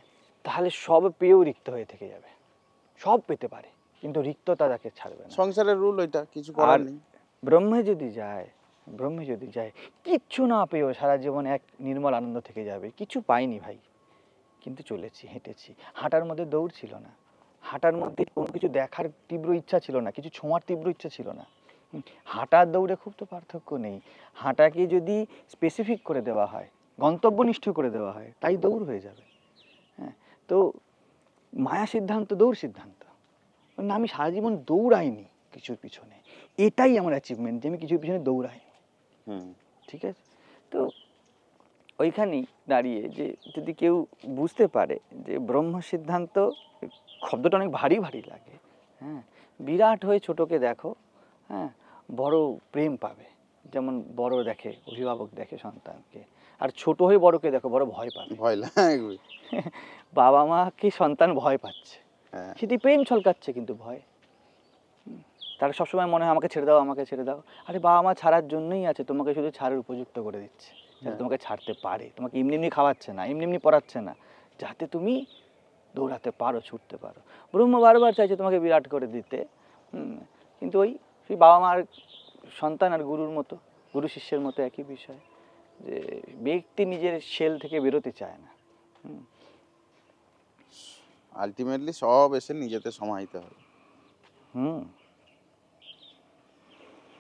তাহলে সব পেয়েও রিক্ত হয়ে থেকে যাবে। সব পেতে পারে, কিন্তু রিক্ততা তাকে ছাড়বে না। সংসারের রুল ওইটা, কিছু করার আর নেই। ব্রহ্মে যদি যায়, ব্রহ্মে যদি যায়, কিচ্ছু না পেয়েও সারা জীবন এক নির্মল আনন্দ থেকে যাবে। কিছু পাইনি ভাই, কিন্তু চলেছি, হেঁটেছি। হাঁটার মধ্যে দৌড় ছিল না, হাঁটার মধ্যে কোনো কিছু দেখার তীব্র ইচ্ছা ছিল না, কিছু ছোঁয়ার তীব্র ইচ্ছা ছিল না। হাঁটার দৌড়ে খুব তো পার্থক্য নেই। হাঁটাকে যদি স্পেসিফিক করে দেওয়া হয়, গন্তব্যনিষ্ঠ করে দেওয়া হয়, তাই দৌড় হয়ে যাবে। হ্যাঁ, তো মায়া সিদ্ধান্ত দৌড় সিদ্ধান্ত। না, আমি সারা জীবন দৌড়াইনি কিছুর পিছনে, এটাই আমার অ্যাচিভমেন্ট যে আমি কিছুর পিছনে দৌড়াইনি। হুম, ঠিক আছে, তো ওইখানেই দাঁড়িয়ে যে যদি কেউ বুঝতে পারে যে ব্রহ্ম সিদ্ধান্ত, শব্দটা অনেক ভারী ভারী লাগে, হ্যাঁ, বিরাট হয়ে ছোটকে দেখো, হ্যাঁ, বড় প্রেম পাবে। যেমন বড় দেখে, অভিভাবক দেখে সন্তানকে, আর ছোট হয়ে বড়কে দেখো, বড় ভয় পাবে। ভয় লাগবে। বাবা মাকে সন্তান ভয় পাচ্ছে, হ্যাঁ, সেটি প্রেম ছলকাচ্ছে, কিন্তু ভয়। তারা সবসময় মনে হয় আমাকে ছেড়ে দাও, আমাকে ছেড়ে দাও। আরে বাবা মা ছাড়ার জন্যই আছে, তোমাকে শুধু ছাড়ের উপযুক্ত করে দিচ্ছে, যাতে তোমাকে ছাড়তে পারে। তোমাকে এমনি এমনি খাওয়াচ্ছে না, এমনি এমনি পড়াচ্ছে না, যাতে তুমি দৌড়াতে পারো, ছুটতে পারো। ব্রহ্ম বারবার চাইছে তোমাকে বিরাট করে দিতে, কিন্তু ওই সেই বাবা মার সন্তান আর গুরুর মতো, গুরু শিষ্যের মতো একই বিষয়, যে ব্যক্তি নিজের শেল থেকে বেরোতে চায় না। আলটিমেটলি সব এসে নিজেতে সমাহিত হবে। হুম,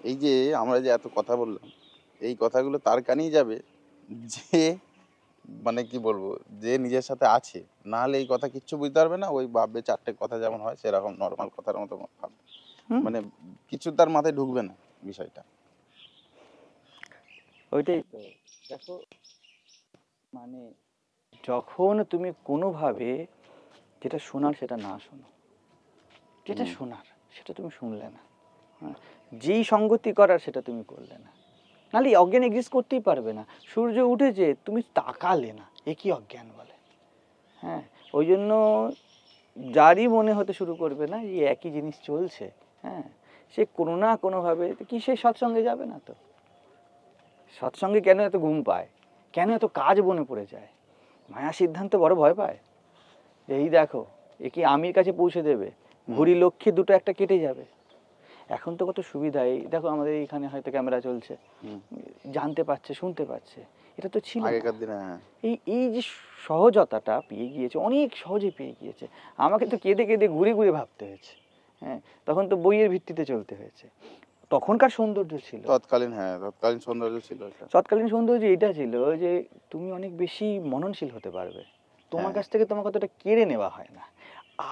এই যে আমরা যে এত কথা বললাম, এই কথাগুলো তার কানেই যাবে যে, মানে কি বলবো, যে নিজের সাথে আছে। না হলে এই কথা কিচ্ছু বুঝতে পারবে না, ওই ভাববে চারটে কথা যেমন হয় সেরকম নর্মাল কথার মতো ভাববে, হুম। মানে কিছু তার মাথায় ঢুকবে না বিষয়টা। ওইটাই তো, দেখো, মানে যখন তুমি কোনোভাবে যেটা শোনার সেটা না শোনো, যেটা শোনার সেটা তুমি শুনলে না, হ্যাঁ, যেই সঙ্গতি করার সেটা তুমি করলে না, নাহলে অজ্ঞান এক্সিস্ট করতেই পারবে না। সূর্য উঠেছে, তুমি তাকালে না, এ কি অজ্ঞান বলে? হ্যাঁ, ওই জন্য যারই মনে হতে শুরু করবে না এই একই জিনিস চলছে, হ্যাঁ, সে কোনো না কোনোভাবে কি সে সৎসঙ্গে যাবে না? তো সৎসঙ্গে কেন এত ঘুম পায়, কেন এত কাজ বনে পড়ে যায়? মায়া সিদ্ধান্ত বড় ভয় পায়, এই দেখো একে আমির কাছে পৌঁছে দেবে, ঘুড়ি লক্ষ্যে দুটো একটা কেটে যাবে। এখন তো কত সুবিধা, এই দেখো আমাদের এইখানে হয়তো ক্যামেরা চলছে, জানতে পারছে, শুনতে পাচ্ছে, এটা তো ছিল না। আগেকার দিনে এই এই যে সহজতাটা পেয়ে গিয়েছে, অনেক সহজে পেয়ে গিয়েছে। আমাকে তো কেঁদে কেঁদে ঘুরে ঘুরে ভাবতে হয়েছে, হ্যাঁ, তখন তো বইয়ের ভিত্তিতে চলতে হয়েছে। তখনকার সৌন্দর্য ছিল, তৎকালীন, হ্যাঁ, তৎকালীন সৌন্দর্য ছিল এটা। তৎকালীন সৌন্দর্য এটা ছিল যে তুমি অনেক বেশি মননশীল হতে পারবে, তোমার কাছ থেকে তোমাকে অতটা কেড়ে নেওয়া হয় না।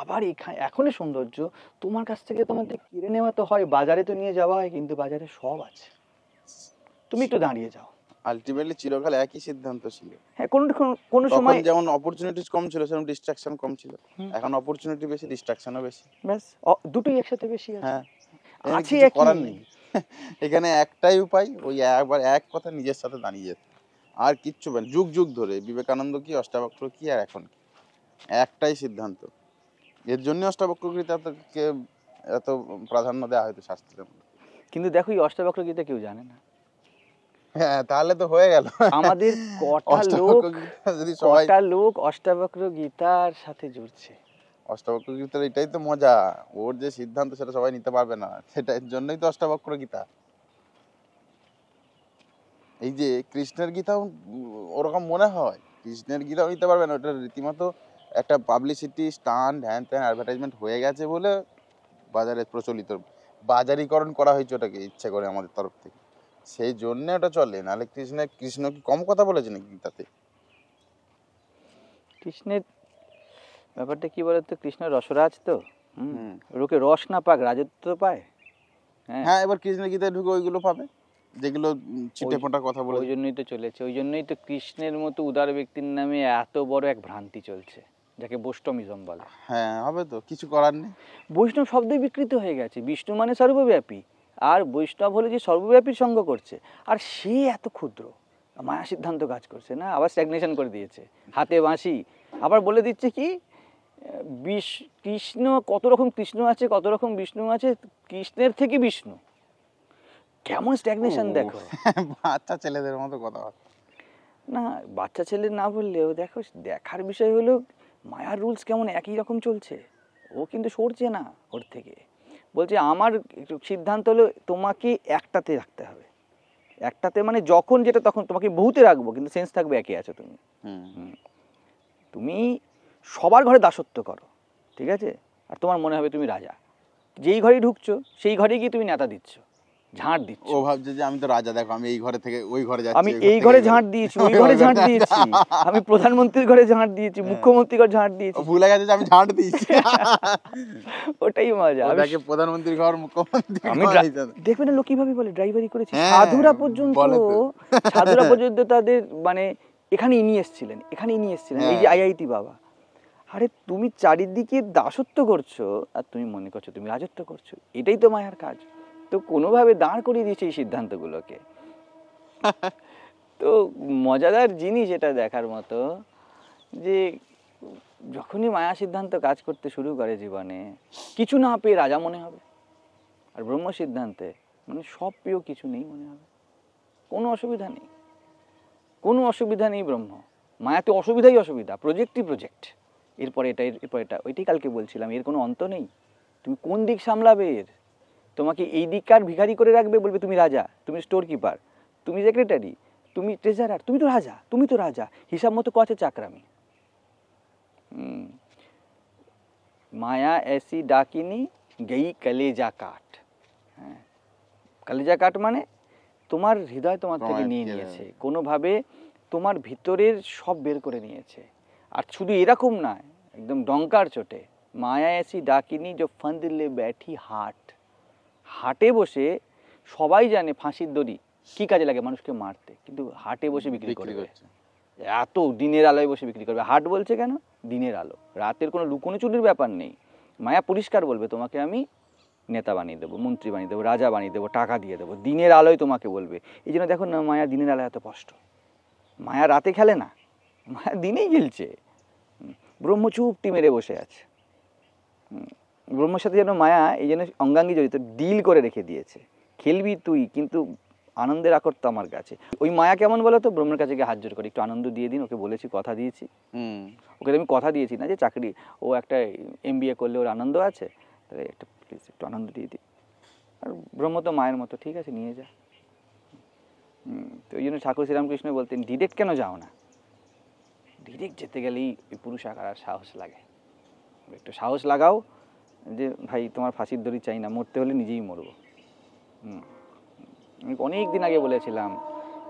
আবার এখানে এখনই সৌন্দর্য, তোমার কাছ থেকে তোমাদের কেড়ে নেওয়া তো হয়, বাজারে তো নিয়ে যাওয়া হয়, কিন্তু বাজারে সব আছে, তুমি একটু দাঁড়িয়ে যাও। আলটিমেটলি চিরকাল একই সিদ্ধান্ত ছিল। হ্যাঁ, কোনো তখন সময় যেমন অপরচুনিটিস কম ছিল, সেরকম ডিস্ট্রাকশন কম ছিল। এখন অপরচুনিটি বেশি, ডিস্ট্রাকশনও বেশি। ব্যাস, দুটোই একসাথে বেশি আছে। হ্যাঁ, আছে কিছু একই, করার নেই। এখানে একটাই উপায়, ওই একবার এক কথা নিজের সাথে দাঁড়িয়ে যেতে, আর কিচ্ছু না। যুগ যুগ ধরে বিবেকানন্দ কি, অষ্টাবক্র কি, আর এখন কি, একটাই সিদ্ধান্ত। এর জন্য অষ্টাবক্র গীতাকে এত প্রাধান্য দেওয়া হয়তো শাস্ত্রের মধ্যে। কিন্তু দেখো এই অষ্টাবক্র গীতা কেউ জানে না। হ্যাঁ, তাহলে তো হয়ে গেল। আমাদের অষ্টাবক্র গীতা যদি সবাই, কটা লোক অষ্টাবক্র গীতার সাথে জুড়ছে। অষ্টাবক্র গীতার এটাই তো মজা, ওর যে সিদ্ধান্ত সেটা সবাই নিতে পারবে না, সেটার জন্যই তো অষ্টাবক্র গীতা। এই যে কৃষ্ণের গীতাও ওরকম মনে হয়, কৃষ্ণের গীতাও নিতে পারবে না, ওটা রীতিমতো একটা পাবলিসিটি স্টান্ট, হ্যান ত্যান, অ্যাডভার্টাইজমেন্ট হয়ে গেছে বলে বাজারে প্রচলিত, বাজারিকরণ করা হয়েছে ওটাকে ইচ্ছে করে আমাদের তরফ থেকে, সেই জন্য ওটা চলে। নাহলে কৃষ্ণ কি কম কথা বলেছে নাকি গীতাতে? কৃষ্ণের ব্যাপারটা কি বলতো, কৃষ্ণ রসরাজ তো, হুম। লোকে রস না পাক রাজত্ব পায়। হ্যাঁ, এবার কৃষ্ণের গীতায় ঢুকে ওইগুলো পাবে যেগুলো চিটে ফোঁটা কথা বলে। ওই জন্যই তো চলেছে, ওই জন্যই তো কৃষ্ণের মতো উদার ব্যক্তির নামে এত বড় এক ভ্রান্তি চলছে, যাকে বৈষ্ণবিজম বলে। হ্যাঁ, হবে তো, কিছু করার নেই। বৈষ্ণব শব্দই বিকৃত হয়ে গেছে। বিষ্ণু মানে সর্বব্যাপী, আর বৈষ্ণব হলে যে সর্বব্যাপীর সঙ্গ করছে, আর সে এত ক্ষুদ্র মায়া সিদ্ধান্ত কাজ করছে না, আবার স্ট্যাগনেশন করে দিয়েছে, হাতে বাঁশি। আবার বলে দিচ্ছে কি কৃষ্ণ, কত রকম কৃষ্ণ আছে, কত রকম বিষ্ণু আছে, কৃষ্ণের থেকে বিষ্ণু। কেমন স্ট্যাগনেশন দেখো। বাচ্চা ছেলেদের মতো কথা। না, বাচ্চা ছেলে না বললেও দেখো, দেখার বিষয় হলো মায়ার রুলস কেমন একই রকম চলছে। ও কিন্তু সরছে না ওর থেকে। বলছে আমার সিদ্ধান্ত হলো তোমাকে একটাতে রাখতে হবে। একটাতে মানে যখন যেটা তখন তোমাকে বহুতে রাখবো, কিন্তু সেন্স থাকবে একই আছো তুমি। তুমি সবার ঘরে দাসত্ব করো, ঠিক আছে, আর তোমার মনে হবে তুমি রাজা। যেই ঘরেই ঢুকছো সেই ঘরে গিয়ে তুমি নেতা দিচ্ছ, ঝাঁট দিচ্ছ। ও ভাবছে যে আমি তো রাজা, দেখো আমি এই ঘরে থেকে ওই ঘরে যাচ্ছি, আমি এই ঘরে ঝাঁট দিয়েছি, ওই ঘরে ঝাঁট দিয়েছি, আমি প্রধানমন্ত্রীর ঘরে ঝাঁট দিয়েছি, মুখ্যমন্ত্রীর ঘরে ঝাঁট দিয়েছি। ভুলে গেছে যে আমি ঝাঁট দিয়েছি। ওটাই মজা। ওটাকে প্রধানমন্ত্রীর ঘর, মুখ্যমন্ত্রী আমি দেখবে না লোক কিভাবে বলে ড্রাইভারি করেছি, হ্যাঁ, সাধুরা পর্যন্ত, বলে তো। সাধুরা পর্যন্ত তাদের মানে এখানে ইনি এসেছিলেন, এখানে ইনি এসেছিলেন, এই যে আইআইটি বাবা। আরে তুমি চারিদিকে দাসত্ব করছো আর তুমি মনে করছো তুমি রাজত্ব করছো, এটাই তো মায়ার কাজ। তো কোনোভাবে দাঁড় করিয়ে দিয়েছে এই সিদ্ধান্তগুলোকে। তো মজাদার জিনিস এটা দেখার মতো, যে যখনই মায়া সিদ্ধান্ত কাজ করতে শুরু করে জীবনে, কিছু না পেয়ে রাজা মনে হবে, আর ব্রহ্ম সিদ্ধান্তে মানে সব পেয়েও কিছু নেই মনে হবে। কোনো অসুবিধা নেই, কোনো অসুবিধা নেই ব্রহ্ম। মায়াতে অসুবিধাই অসুবিধা, প্রজেক্টই প্রজেক্ট, এরপরে এটা, এরপর এটা, ওইটাই কালকে বলছিলাম, এর কোনো অন্ত নেই। তুমি কোন দিক সামলাবে এর? তোমাকে এই দিককার ভিখারি করে রাখবে, বলবে তুমি রাজা, তুমি স্টোর কিপার, তুমি সেক্রেটারি, তুমি ট্রেজারার, তুমি তো রাজা, তুমি তো রাজা, হিসাব মতো কছে চাকরামি। মায়া এসি ডাকিনি গেই কলেজা কাট। হ্যাঁ, কলেজা কাট মানে তোমার হৃদয় তোমার থেকে নিয়ে নিয়েছে, কোনোভাবে তোমার ভিতরের সব বের করে নিয়েছে। আর শুধু এরকম নয়, একদম ডঙ্কার চোটে, মায়া এসি ডাকিনি যে ফান্দিলে ব্যাঠি হাট। হাটে বসে, সবাই জানে ফাঁসির দড়ি কি কাজে লাগে, মানুষকে মারতে, কিন্তু হাটে বসে বিক্রি করবে, এত দিনের আলোয় বসে বিক্রি করবে। হাট বলছে কেন? দিনের আলো, রাতের কোনো লুকোনো চুরির ব্যাপার নেই। মায়া পরিষ্কার বলবে তোমাকে আমি নেতা বানিয়ে দেবো, মন্ত্রী বানিয়ে দেবো, রাজা বানিয়ে দেবো, টাকা দিয়ে দেবো, দিনের আলোয় তোমাকে বলবে। এই জন্য দেখো না, মায়া দিনের আলোয় এত কষ্ট। মায়া রাতে খেলে না, মায়া দিনেই খেলছে। ব্রহ্ম চুপটি মেরে বসে আছে। ব্রহ্মের সাথে যেন মায়া এই জন্য অঙ্গাঙ্গি জড়িত, ডিল করে রেখে দিয়েছে, খেলবি তুই কিন্তু আনন্দের আকর তো আমার কাছে। ওই মায়া কেমন বলো তো, ব্রহ্মের কাছে গিয়ে হাত জোর করে একটু আনন্দ দিয়ে দিন, ওকে বলেছি, কথা দিয়েছি, ওকে আমি কথা দিয়েছি না যে চাকরি, ও একটা MBA করলে ওর আনন্দ আছে, তাহলে একটা প্লিজ একটু আনন্দ দিয়ে দিই। আর ব্রহ্ম তো মায়ের মতো, ঠিক আছে নিয়ে যা। তো ওই জন্য ঠাকুর শ্রীরামকৃষ্ণ বলতেন ডিরেক্ট কেন যাও না, ডিরেক্ট যেতে গেলেই ওই পুরুষ আকার আর সাহস লাগে। একটু সাহস লাগাও যে ভাই তোমার ফাঁসির দড়ি চাই না, মরতে হলে নিজেই মরবো। আমি অনেক দিন আগে বলেছিলাম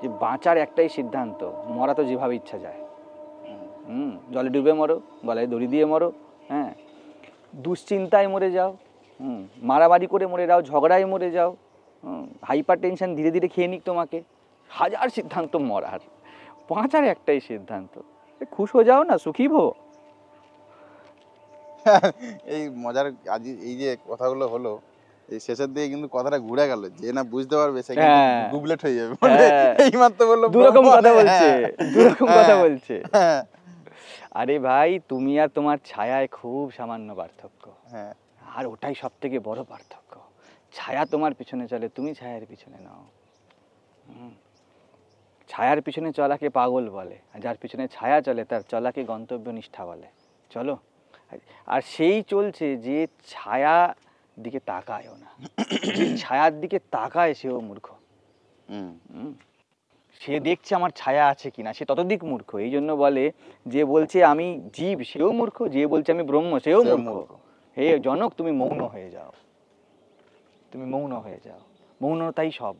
যে বাঁচার একটাই সিদ্ধান্ত, মরা তো যেভাবে ইচ্ছা যায়। জলে ডুবে মরো, গলায় দড়ি দিয়ে মরো, হ্যাঁ, দুশ্চিন্তায় মরে যাও, মারামারি করে মরে যাও, ঝগড়ায় মরে যাও, হাইপার টেনশন ধীরে ধীরে খেয়ে নিক তোমাকে, হাজার সিদ্ধান্ত মরার, বাঁচার একটাই সিদ্ধান্ত, খুশ হয়ে যাও না, সুখী ভো। এই মজার আজ এই যে কথাগুলো হলো, এই শেষের দিকে কিন্তু কথাটা ঘুরে গেল, যে না বুঝতে পারবে সে হ্যাঁ। গুবলেট হয়ে যাবে। হ্যাঁ। এইমাত্র বললো দুরকম ব্রহ্ম। কথা বলছে, হ্যাঁ। দুরকম কথা হ্যাঁ। বলছে। হ্যাঁ। আরে ভাই, তুমি আর তোমার ছায়ায় খুব সামান্য পার্থক্য, হ্যাঁ। আর ওটাই সব থেকে বড় পার্থক্য। ছায়া তোমার পিছনে চলে, তুমি ছায়ার পিছনে নাও। ছায়ার পিছনে চলাকে পাগল বলে, আর যার পিছনে ছায়া চলে তার চলাকে গন্তব্য নিষ্ঠা বলে। চলো। আর সেই চলছে যে ছায়া দিকে তাকায়ও না, যে ছায়ার দিকে তাকায় সেও মূর্খ। হুম। সে দেখছে আমার ছায়া আছে কিনা, সে ততদিক মূর্খ। এই জন্য বলে, যে বলছে আমি জীব সেও মূর্খ, যে বলছে আমি ব্রহ্ম সেও সেও মূর্খ। মূর্খ। হে জনক, তুমি মৌন হয়ে যাও, তুমি মৌন হয়ে যাও, মৌনতাই সব।